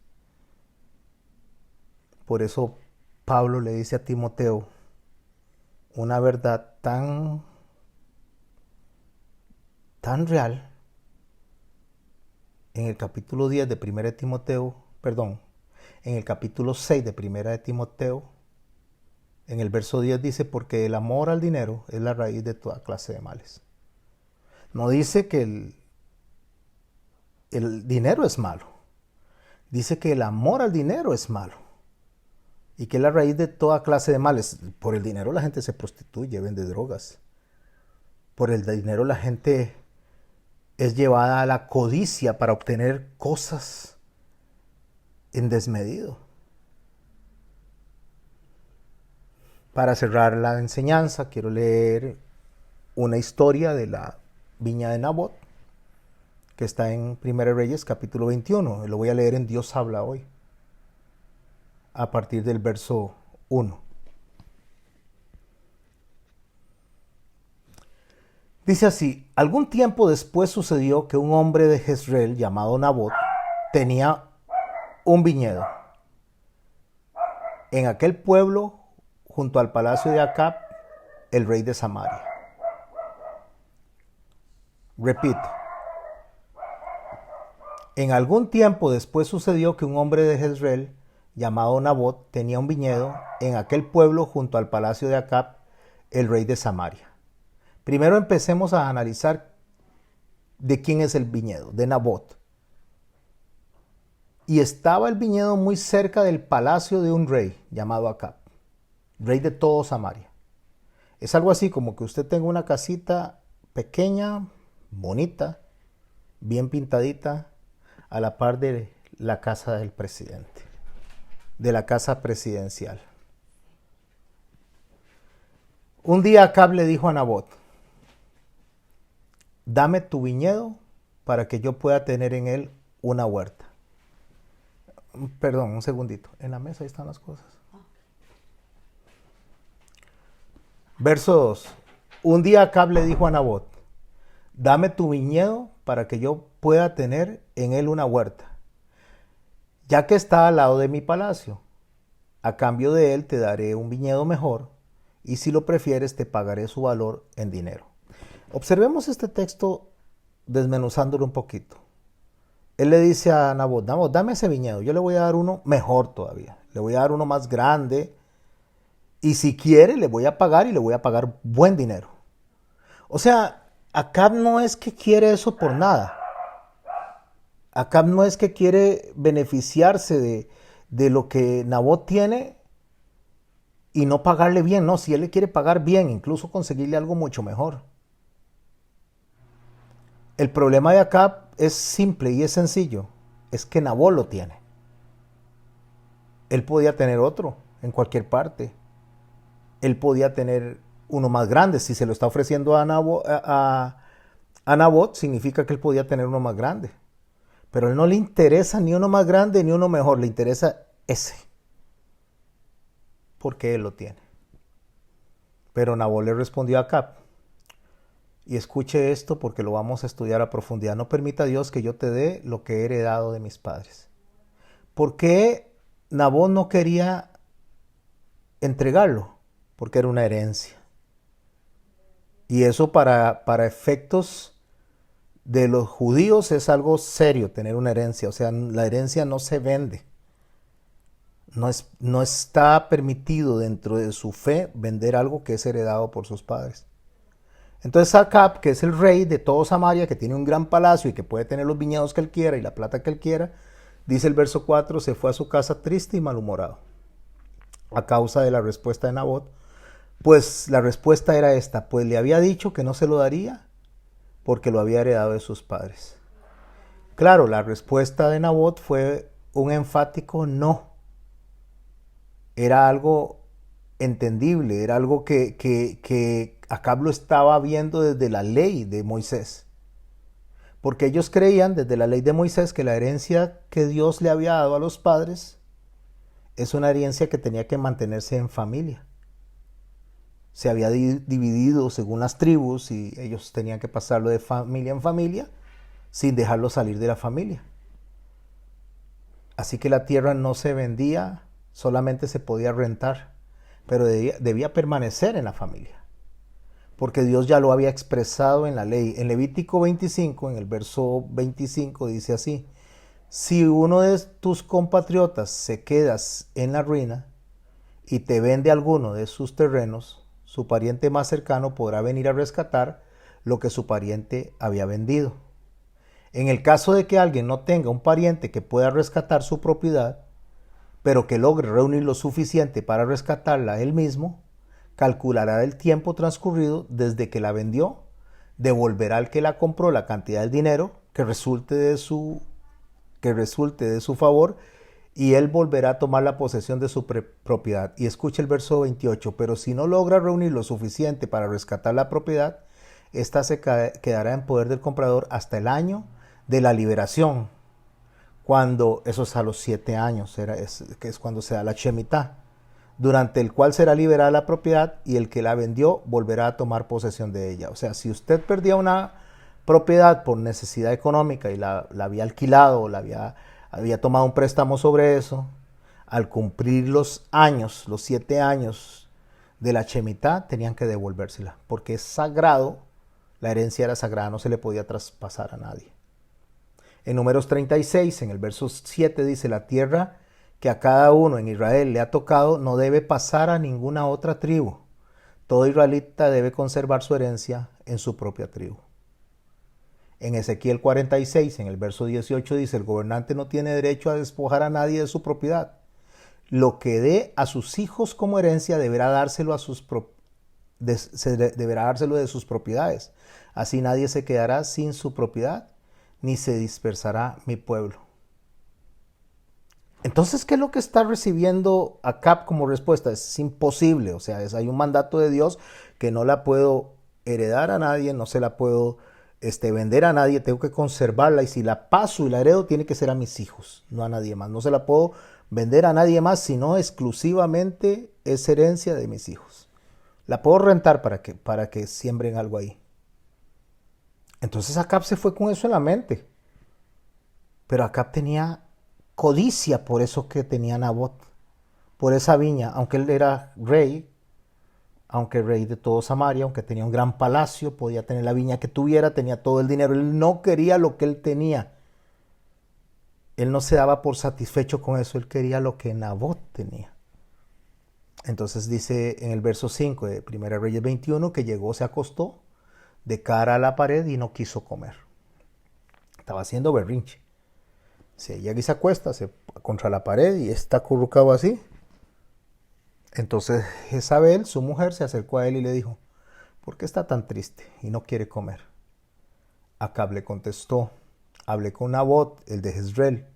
Por eso Pablo le dice a Timoteo una verdad tan real en el capítulo 10 de 1 de Timoteo, en el capítulo 6 de 1 de Timoteo. En el verso 10 dice, porque el amor al dinero es la raíz de toda clase de males. No dice que el dinero es malo. Dice que el amor al dinero es malo. Y que es la raíz de toda clase de males. Por el dinero la gente se prostituye, vende drogas. Por el dinero la gente es llevada a la codicia para obtener cosas en desmedido. Para cerrar la enseñanza, quiero leer una historia de la viña de Nabot, que está en 1 Reyes, capítulo 21. Lo voy a leer en Dios habla hoy, a partir del verso 1. Dice así: algún tiempo después sucedió que un hombre de Jezreel llamado Nabot tenía un viñedo en aquel pueblo junto al palacio de Acab, el rey de Samaria. Repito. En algún tiempo después sucedió que un hombre de Jezreel llamado Nabot tenía un viñedo en aquel pueblo junto al palacio de Acab, el rey de Samaria. Primero empecemos a analizar de quién es el viñedo, de Nabot. Y estaba el viñedo muy cerca del palacio de un rey llamado Acab, rey de todo Samaria. Es algo así como que usted tenga una casita pequeña, bonita, bien pintadita, a la par de la casa del presidente, de la casa presidencial. Un día Acab le dijo a Nabot: dame tu viñedo para que yo pueda tener en él una huerta. Perdón, un segundito. En la mesa ahí están las cosas. Verso 2. Un día Acab le dijo a Nabot: dame tu viñedo para que yo pueda tener en él una huerta, ya que está al lado de mi palacio. A cambio de él te daré un viñedo mejor, y si lo prefieres te pagaré su valor en dinero. Observemos este texto desmenuzándolo un poquito. Él le dice a Nabot: Nabot, dame ese viñedo, yo le voy a dar uno mejor todavía, le voy a dar uno más grande, y si quiere le voy a pagar, y le voy a pagar buen dinero. O sea, Acab no es que quiere eso por nada. Acab no es que quiere beneficiarse de lo que Nabot tiene y no pagarle bien. No, si él le quiere pagar bien, incluso conseguirle algo mucho mejor. El problema de Acab es simple y es sencillo. Es que Nabot lo tiene. Él podía tener otro en cualquier parte. Él podía tener uno más grande. Si se lo está ofreciendo a Nabot, significa que él podía tener uno más grande. Pero a él no le interesa ni uno más grande ni uno mejor. Le interesa ese. Porque él lo tiene. Pero Nabot le respondió a Acab: y escuche esto porque lo vamos a estudiar a profundidad. No permita Dios que yo te dé lo que he heredado de mis padres. ¿Por qué Nabot no quería entregarlo? Porque era una herencia. Y eso para efectos de los judíos es algo serio, tener una herencia. O sea, la herencia no se vende. No está permitido dentro de su fe vender algo que es heredado por sus padres. Entonces Acab, que es el rey de todo Samaria, que tiene un gran palacio y que puede tener los viñedos que él quiera y la plata que él quiera, dice el verso 4, se fue a su casa triste y malhumorado a causa de la respuesta de Nabot. Pues la respuesta era esta, pues le había dicho que no se lo daría porque lo había heredado de sus padres. Claro, la respuesta de Nabot fue un enfático no. Era algo entendible, era algo que Acab lo estaba viendo desde la ley de Moisés. Porque ellos creían desde la ley de Moisés que la herencia que Dios le había dado a los padres es una herencia que tenía que mantenerse en familia. Se había dividido según las tribus y ellos tenían que pasarlo de familia en familia sin dejarlo salir de la familia. Así que la tierra no se vendía, solamente se podía rentar, pero debía permanecer en la familia, porque Dios ya lo había expresado en la ley. En Levítico 25, en el verso 25, dice así: si uno de tus compatriotas se queda en la ruina y te vende alguno de sus terrenos, su pariente más cercano podrá venir a rescatar lo que su pariente había vendido. En el caso de que alguien no tenga un pariente que pueda rescatar su propiedad, pero que logre reunir lo suficiente para rescatarla él mismo, calculará el tiempo transcurrido desde que la vendió, devolverá al que la compró la cantidad del dinero que resulte de su favor, y él volverá a tomar la posesión de su propiedad. Y escucha el verso 28, pero si no logra reunir lo suficiente para rescatar la propiedad, esta se quedará en poder del comprador hasta el año de la liberación, cuando, eso es a los 7 años, que es cuando se da la Shemitah, durante el cual será liberada la propiedad y el que la vendió volverá a tomar posesión de ella. O sea, si usted perdía una propiedad por necesidad económica y la había alquilado o había tomado un préstamo sobre eso, al cumplir los años, los 7 años de la Shemitah, tenían que devolvérsela, porque es sagrado, la herencia era sagrada, no se le podía traspasar a nadie. En Números 36, en el verso 7 dice: la tierra que a cada uno en Israel le ha tocado no debe pasar a ninguna otra tribu. Todo israelita debe conservar su herencia en su propia tribu. En Ezequiel 46, en el verso 18 dice: el gobernante no tiene derecho a despojar a nadie de su propiedad. Lo que dé a sus hijos como herencia deberá dárselo de sus propiedades. Así nadie se quedará sin su propiedad, ni se dispersará mi pueblo. Entonces, ¿qué es lo que está recibiendo Acab como respuesta? Es imposible, o sea, hay un mandato de Dios que no la puedo heredar a nadie, no se la puedo vender a nadie, tengo que conservarla, y si la paso y la heredo tiene que ser a mis hijos, no a nadie más. No se la puedo vender a nadie más, sino exclusivamente es herencia de mis hijos. La puedo rentar para que siembren algo ahí. Entonces Acab se fue con eso en la mente. Pero Acab tenía codicia por eso que tenía Nabot, por esa viña, aunque él era rey, aunque rey de todo Samaria, aunque tenía un gran palacio, podía tener la viña que tuviera, tenía todo el dinero, él no quería lo que él tenía. Él no se daba por satisfecho con eso, él quería lo que Nabot tenía. Entonces dice en el verso 5 de 1 Reyes 21 que llegó, se acostó de cara a la pared y no quiso comer. Estaba haciendo berrinche. Se llega y se acuesta contra la pared y está acurrucado así. Entonces Jezabel, su mujer, se acercó a él y le dijo: ¿por qué está tan triste y no quiere comer? Acab le contestó: hablé con Nabot, el de Jezreel,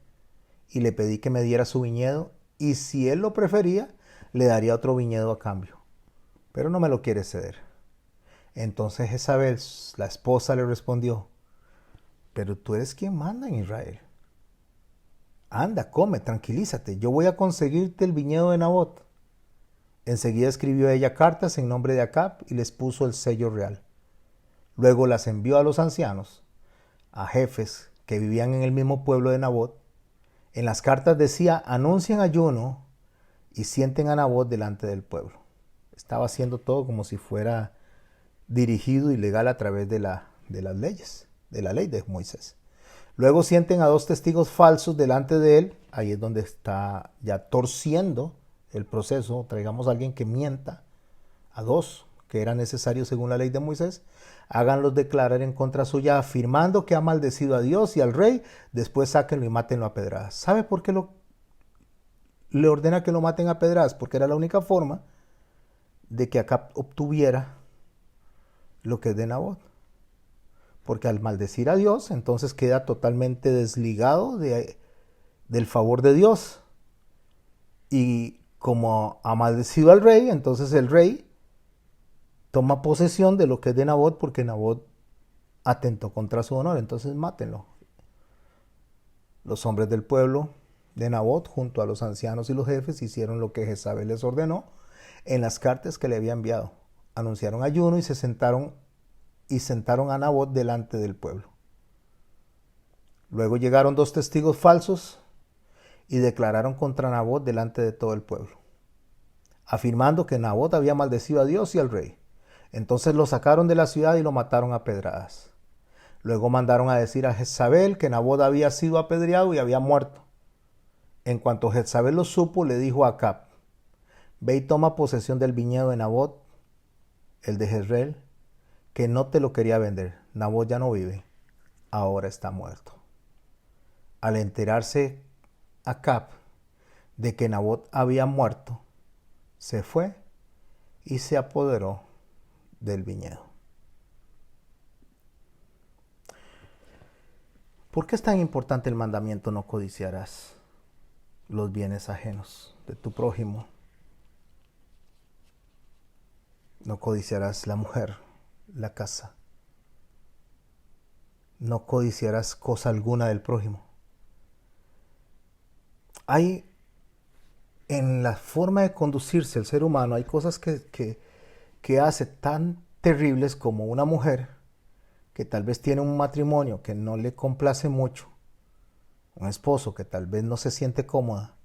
y le pedí que me diera su viñedo, y si él lo prefería, le daría otro viñedo a cambio, pero no me lo quiere ceder. Entonces Jezabel, la esposa, le respondió: pero tú eres quien manda en Israel. Anda, come, tranquilízate, yo voy a conseguirte el viñedo de Nabot. Enseguida escribió ella cartas en nombre de Acab y les puso el sello real. Luego las envió a los ancianos, a jefes que vivían en el mismo pueblo de Nabot. En las cartas decía: anuncien ayuno y sienten a Nabot delante del pueblo. Estaba haciendo todo como si fuera dirigido y legal a través de las leyes, de la ley de Moisés. Luego sienten a 2 testigos falsos delante de él. Ahí es donde está ya torciendo el proceso. Traigamos a alguien que mienta, a 2 que era necesario según la ley de Moisés, háganlos declarar en contra suya, afirmando que ha maldecido a Dios y al rey, después sáquenlo y mátenlo a pedradas. ¿Sabe por qué le ordena que lo maten a pedradas? Porque era la única forma de que Acab obtuviera lo que es de Nabot. Porque al maldecir a Dios, entonces queda totalmente desligado del favor de Dios. Y como ha maldecido al rey, entonces el rey toma posesión de lo que es de Nabot, porque Nabot atentó contra su honor, entonces mátenlo. Los hombres del pueblo de Nabot, junto a los ancianos y los jefes, hicieron lo que Jezabel les ordenó en las cartas que le había enviado. Anunciaron ayuno y sentaron a Nabot delante del pueblo. Luego llegaron 2 testigos falsos y declararon contra Nabot delante de todo el pueblo, afirmando que Nabot había maldecido a Dios y al rey. Entonces lo sacaron de la ciudad y lo mataron a pedradas. Luego mandaron a decir a Jezabel que Nabot había sido apedreado y había muerto. En cuanto Jezabel lo supo, le dijo a Acab: ve y toma posesión del viñedo de Nabot, el de Jezreel, que no te lo quería vender. Nabot ya no vive, ahora está muerto. Al enterarse Acab de que Nabot había muerto, se fue y se apoderó del viñedo. ¿Por qué es tan importante el mandamiento no codiciarás los bienes ajenos de tu prójimo? No codiciarás la mujer, la casa. No codiciarás cosa alguna del prójimo. Hay en la forma de conducirse el ser humano, hay cosas que hace tan terribles como una mujer que tal vez tiene un matrimonio que no le complace mucho, un esposo que tal vez no se siente cómoda,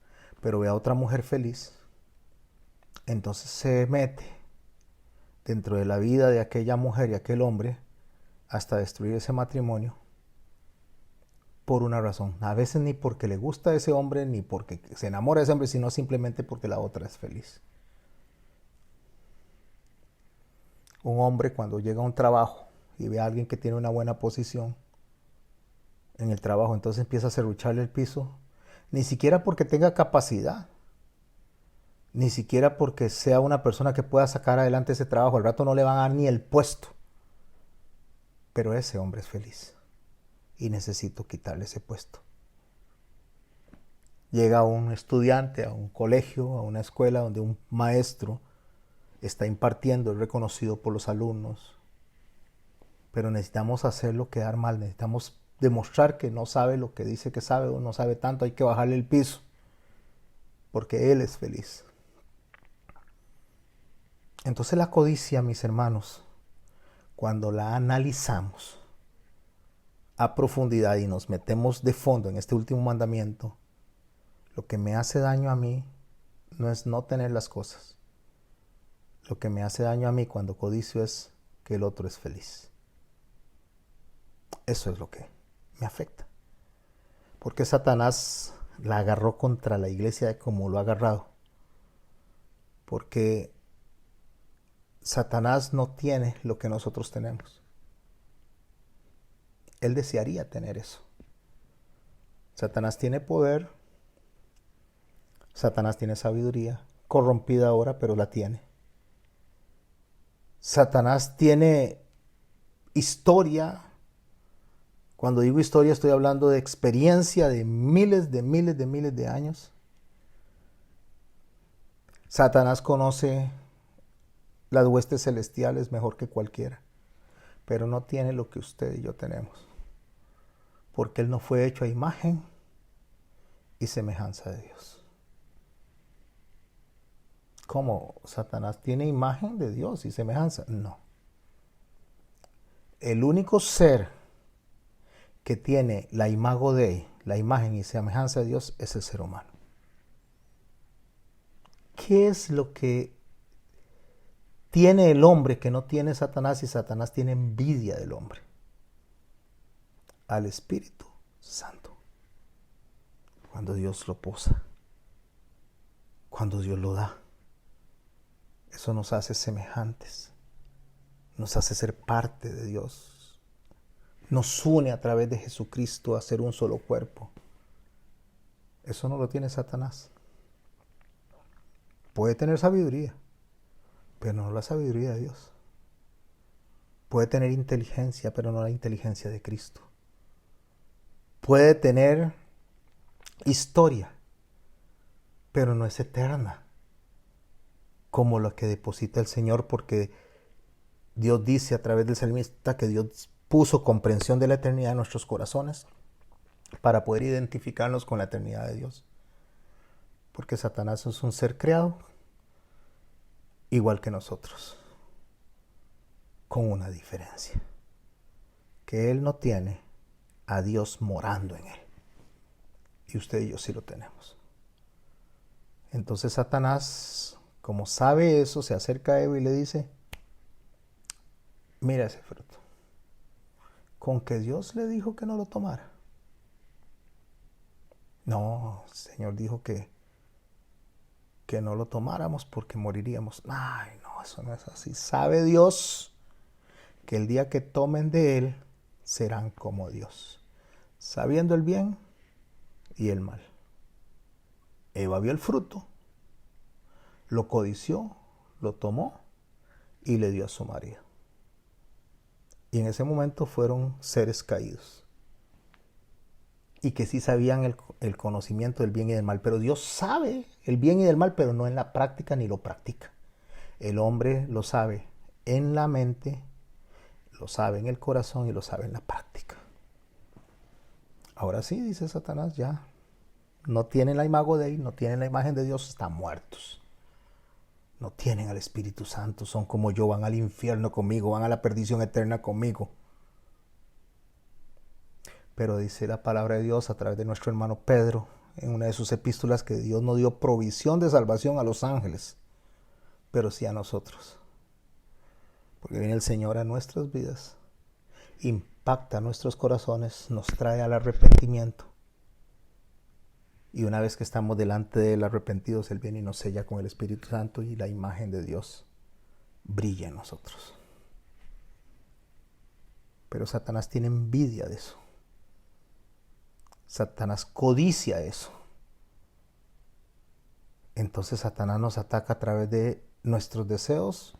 pero ve a otra mujer feliz, entonces se mete dentro de la vida de aquella mujer y aquel hombre hasta destruir ese matrimonio por una razón. A veces ni porque le gusta a ese hombre, ni porque se enamora de ese hombre, sino simplemente porque la otra es feliz. Un hombre cuando llega a un trabajo y ve a alguien que tiene una buena posición en el trabajo, entonces empieza a serrucharle el piso, ni siquiera porque tenga capacidad, ni siquiera porque sea una persona que pueda sacar adelante ese trabajo. Al rato no le van a dar ni el puesto, pero ese hombre es feliz y necesito quitarle ese puesto. Llega un estudiante a un colegio, a una escuela donde un maestro está impartiendo, es reconocido por los alumnos, pero necesitamos hacerlo quedar mal, necesitamos demostrar que no sabe lo que dice que sabe o no sabe tanto, hay que bajarle el piso, porque él es feliz. Entonces la codicia, mis hermanos, cuando la analizamos a profundidad y nos metemos de fondo en este último mandamiento, lo que me hace daño a mí no es no tener las cosas. Lo que me hace daño a mí cuando codicio es que el otro es feliz. Eso es lo que me afecta. Porque Satanás la agarró contra la iglesia como lo ha agarrado. Porque Satanás no tiene lo que nosotros tenemos. Él desearía tener eso. Satanás tiene poder. Satanás tiene sabiduría. Corrompida ahora, pero la tiene. Satanás tiene historia. Cuando digo historia estoy hablando de experiencia de miles de años. Satanás conoce las huestes celestiales mejor que cualquiera, pero no tiene lo que usted y yo tenemos, porque él no fue hecho a imagen y semejanza de Dios. ¿Cómo? ¿Satanás tiene imagen de Dios y semejanza? No. El único ser que tiene la imago Dei, la imagen y semejanza de Dios, es el ser humano. ¿Qué es lo que tiene el hombre que no tiene Satanás y Satanás tiene envidia del hombre? Al Espíritu Santo. Cuando Dios lo posa, cuando Dios lo da, eso nos hace semejantes nos hace ser parte de Dios, nos une a través de Jesucristo a ser un solo cuerpo. Eso no lo tiene Satanás. Puede tener sabiduría, pero no la sabiduría de Dios. Puede tener inteligencia, pero no la inteligencia de Cristo. Puede tener historia, pero no es eterna, como la que deposita el Señor, porque Dios dice a través del salmista que Dios puso comprensión de la eternidad en nuestros corazones para poder identificarnos con la eternidad de Dios. Porque Satanás es un ser creado igual que nosotros, con una diferencia, que él no tiene a Dios morando en él, y usted y yo sí lo tenemos. Entonces Satanás, como sabe eso, se acerca a Eva y le dice: mira ese fruto, con que Dios le dijo que no lo tomara. No, el Señor dijo que no lo tomáramos porque moriríamos. Ay, no, eso no es así. Sabe Dios que el día que tomen de él serán como Dios, sabiendo el bien y el mal. Eva vio el fruto, lo codició, lo tomó y le dio a su marido. Y en ese momento fueron seres caídos, y que sí sabían el conocimiento del bien y del mal. Pero Dios sabe el bien y del mal, pero no en la práctica ni lo practica. El hombre lo sabe en la mente, lo sabe en el corazón y lo sabe en la práctica. Ahora sí, dice Satanás, ya no tienen la imago de él, no tienen la imagen de Dios, están muertos. No tienen al Espíritu Santo, son como yo, van al infierno conmigo, van a la perdición eterna conmigo. Pero dice la palabra de Dios a través de nuestro hermano Pedro en una de sus epístolas que Dios no dio provisión de salvación a los ángeles, pero sí a nosotros. Porque viene el Señor a nuestras vidas, impacta nuestros corazones, nos trae al arrepentimiento. Y una vez que estamos delante de él arrepentidos, él viene y nos sella con el Espíritu Santo y la imagen de Dios brilla en nosotros. Pero Satanás tiene envidia de eso. Satanás codicia eso. Entonces Satanás nos ataca a través de nuestros deseos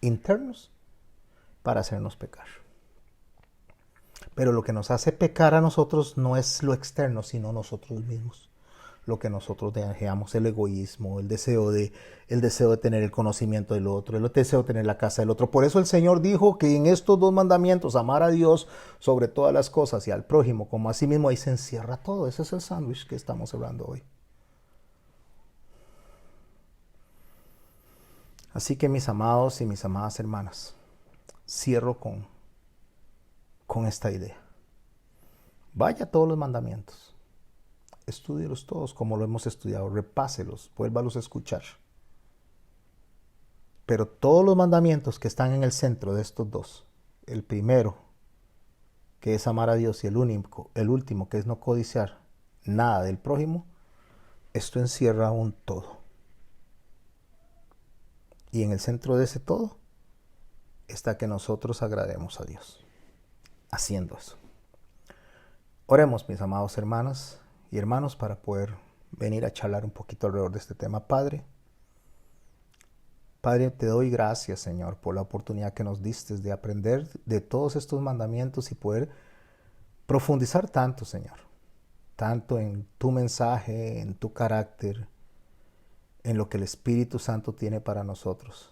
internos para hacernos pecar. Pero lo que nos hace pecar a nosotros no es lo externo, sino nosotros mismos. Lo que nosotros deseamos, el egoísmo, el deseo de tener el conocimiento del otro, el deseo de tener la casa del otro. Por eso el Señor dijo que en estos dos mandamientos, amar a Dios sobre todas las cosas y al prójimo como a sí mismo, ahí se encierra todo. Ese es el sándwich que estamos hablando hoy. Así que, mis amados y mis amadas hermanas, cierro con esta idea. Vaya a todos los mandamientos. Estúdielos todos como lo hemos estudiado, repáselos, vuélvalos a escuchar. Pero todos los mandamientos que están en el centro de estos dos, el primero, que es amar a Dios, y el último, que es no codiciar nada del prójimo, esto encierra un todo. Y en el centro de ese todo está que nosotros agrademos a Dios haciendo eso. Oremos, mis amados hermanas y hermanos, para poder venir a charlar un poquito alrededor de este tema. Padre, te doy gracias, Señor, por la oportunidad que nos diste de aprender de todos estos mandamientos y poder profundizar tanto, Señor, tanto en tu mensaje, en tu carácter, en lo que el Espíritu Santo tiene para nosotros.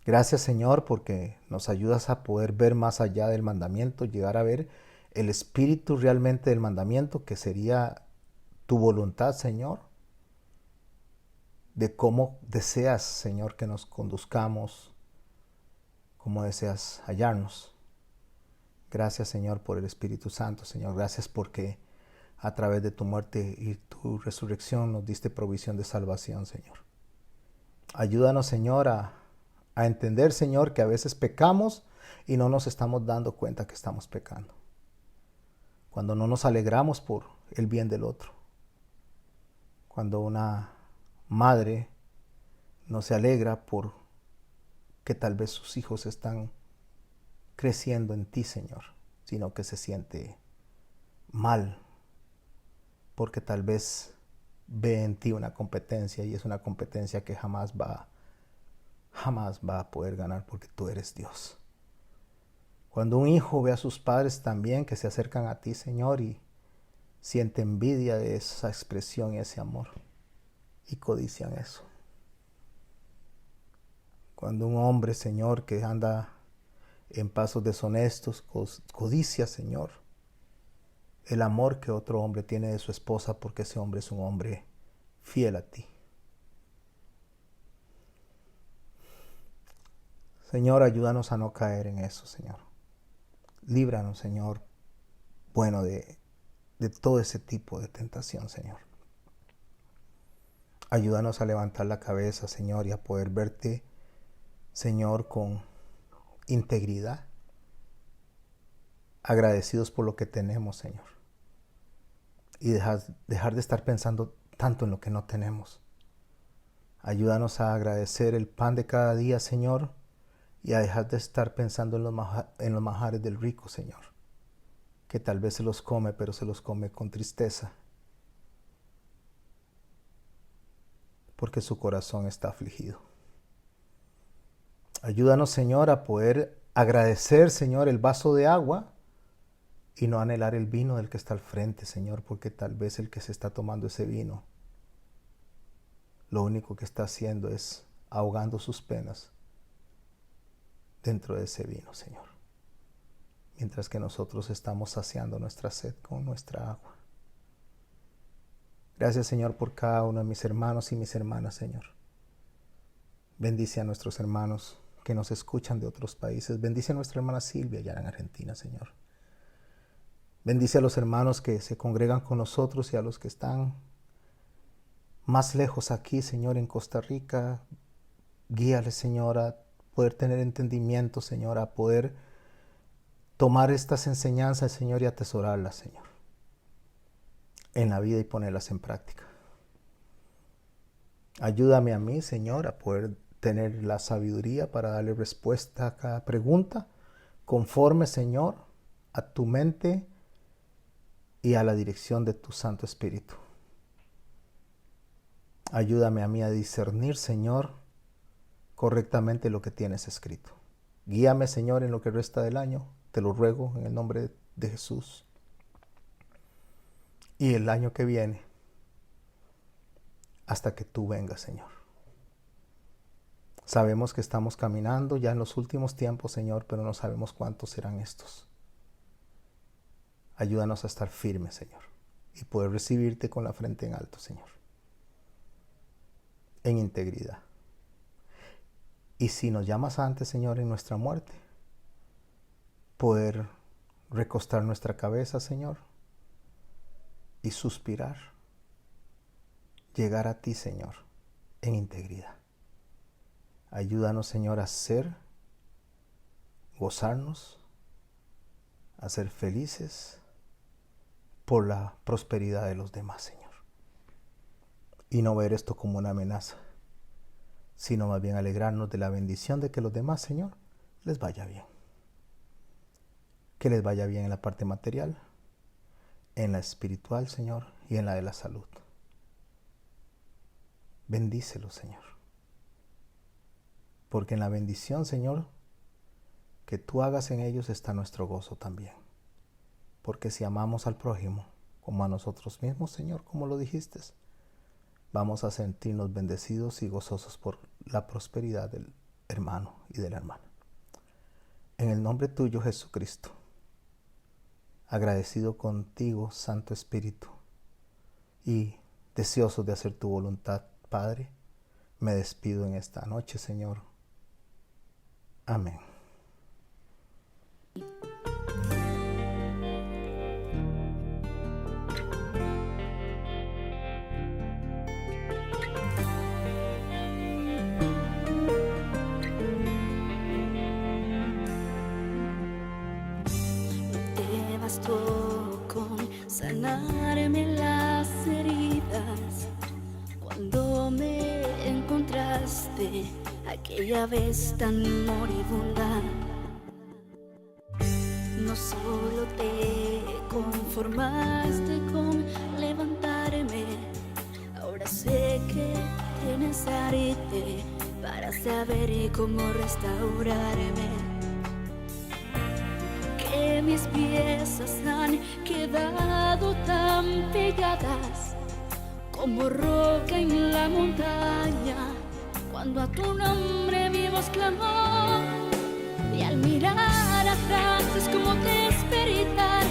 Gracias, Señor, porque nos ayudas a poder ver más allá del mandamiento, llegar a ver el espíritu realmente del mandamiento, que sería tu voluntad, Señor, de cómo deseas, Señor, que nos conduzcamos, cómo deseas hallarnos. Gracias, Señor, por el Espíritu Santo, Señor. Gracias porque a través de tu muerte y tu resurrección nos diste provisión de salvación, Señor. Ayúdanos, Señor, a entender, Señor, que a veces pecamos y no nos estamos dando cuenta que estamos pecando. Cuando no nos alegramos por el bien del otro. Cuando una madre no se alegra por que tal vez sus hijos están creciendo en ti, Señor, sino que se siente mal, porque tal vez ve en ti una competencia y es una competencia que jamás va a poder ganar porque tú eres Dios. Cuando un hijo ve a sus padres también que se acercan a ti, Señor, y siente envidia de esa expresión y ese amor y codician eso. Cuando un hombre, Señor, que anda en pasos deshonestos, codicia, Señor, el amor que otro hombre tiene de su esposa porque ese hombre es un hombre fiel a ti. Señor, ayúdanos a no caer en eso, Señor. Líbranos, Señor, bueno, de todo ese tipo de tentación, Señor. Ayúdanos a levantar la cabeza, Señor, y a poder verte, Señor, con integridad, agradecidos por lo que tenemos, Señor, y dejar de estar pensando tanto en lo que no tenemos. Ayúdanos a agradecer el pan de cada día, Señor, y a dejar de estar pensando en los manjares del rico, Señor, que tal vez se los come, pero se los come con tristeza, porque su corazón está afligido. Ayúdanos, Señor, a poder agradecer, Señor, el vaso de agua y no anhelar el vino del que está al frente, Señor, porque tal vez el que se está tomando ese vino, lo único que está haciendo es ahogando sus penas dentro de ese vino, Señor, mientras que nosotros estamos saciando nuestra sed con nuestra agua. Gracias, Señor, por cada uno de mis hermanos y mis hermanas, Señor. Bendice a nuestros hermanos que nos escuchan de otros países. Bendice a nuestra hermana Silvia allá en Argentina, Señor. Bendice a los hermanos que se congregan con nosotros y a los que están más lejos aquí, Señor, en Costa Rica. Guíales, Señor, a poder tener entendimiento, Señor, a poder tomar estas enseñanzas, Señor, y atesorarlas, Señor, en la vida y ponerlas en práctica. Ayúdame a mí, Señor, a poder tener la sabiduría para darle respuesta a cada pregunta, conforme, Señor, a tu mente y a la dirección de tu Santo Espíritu. Ayúdame a mí a discernir, Señor, correctamente lo que tienes escrito. Guíame, Señor, en lo que resta del año. Te lo ruego en el nombre de Jesús. Y el año que viene, hasta que tú vengas, Señor. Sabemos que estamos caminando ya en los últimos tiempos, Señor, pero no sabemos cuántos serán estos. Ayúdanos a estar firmes, Señor, y poder recibirte con la frente en alto, Señor, en integridad. Y si nos llamas antes, Señor, en nuestra muerte, poder recostar nuestra cabeza, Señor, y suspirar, llegar a ti, Señor, en integridad. Ayúdanos, Señor, a ser, gozarnos, a ser felices por la prosperidad de los demás, Señor. Y no ver esto como una amenaza, sino más bien alegrarnos de la bendición de que los demás, Señor, les vaya bien. Que les vaya bien en la parte material, en la espiritual, Señor, y en la de la salud. Bendícelos, Señor. Porque en la bendición, Señor, que tú hagas en ellos está nuestro gozo también. Porque si amamos al prójimo como a nosotros mismos, Señor, como lo dijiste, vamos a sentirnos bendecidos y gozosos por la prosperidad del hermano y de la hermana. En el nombre tuyo, Jesucristo, agradecido contigo, Santo Espíritu, y deseoso de hacer tu voluntad, Padre, me despido en esta noche, Señor. Amén. Te bastó con sanarme las heridas cuando me encontré encontraste aquella vez tan moribunda. No solo te conformaste con levantarme, ahora sé que tienes arte para saber cómo restaurarme. Que mis piezas han quedado tan pegadas como roca en la montaña, cuando a tu nombre mi voz clamó. Y al mirar atrás es como despertar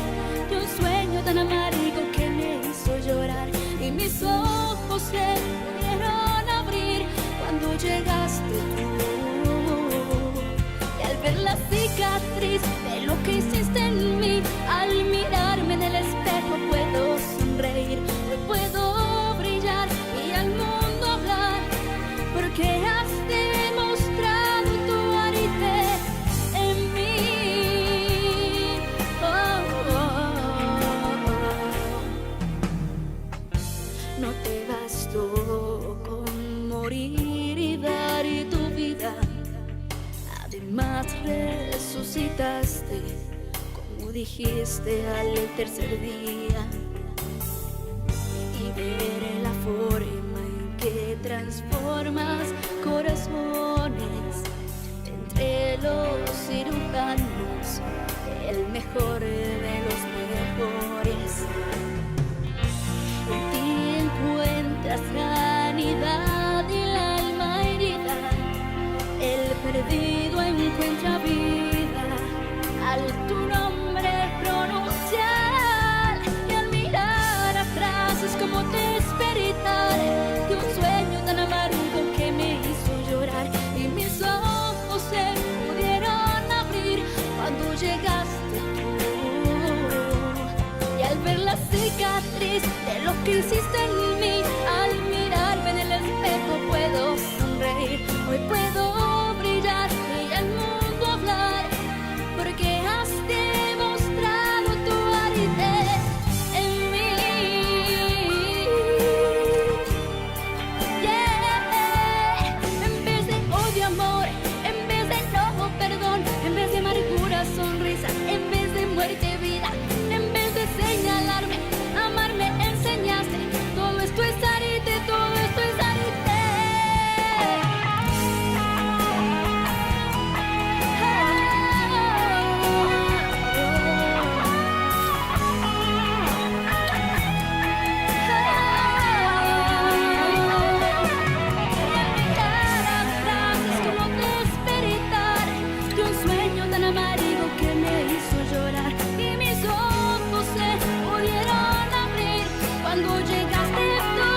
de un sueño tan amargo que me hizo llorar, y mis ojos se pudieron abrir cuando llegaste tú. Y al ver la cicatriz de lo que hiciste en mí, al mirarme en el espejo puedo sonreír. Hoy puedo brillar y al mundo hablar, porque has demostrado tu arte en mí. Oh, oh, oh. No te bastó con morir y dar tu vida, además resucitaste, como dijiste, al tercer día. Y ver la forma en que transformas corazones entre los cirujanos, el mejor de los mejores. En ti encuentras sanidad y el alma herida, el perdido encuentra vida al tu nombre pronunciar. Y al mirar atrás es como despertar de un sueño tan amargo que me hizo llorar, y mis ojos se pudieron abrir cuando llegaste tú. Y al ver la cicatriz de lo que hiciste en mí, al mirarme en el espejo puedo sonreír. Hoy puedo brillar y al mundo hablar, porque has demostrado tu arte en mí. Yeah. En vez de odio, amor; en vez de enojo, perdón; en vez de amargura, sonrisa; en vez de muerte, vida; en vez de señalarme, amarme enseñaste. Todo esto es arte, todo esto es arte. Cuando llegaste tú,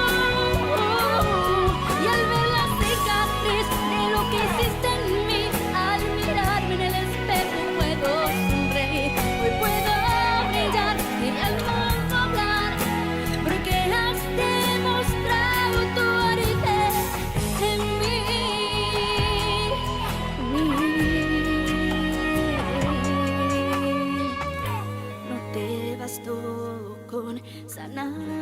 y al ver la cicatriz de lo que hiciste en mí, al mirarme en el espejo puedo sonreír. Hoy puedo brillar y al mundo hablar, porque has demostrado tu arte en mí. No te bastó con sanar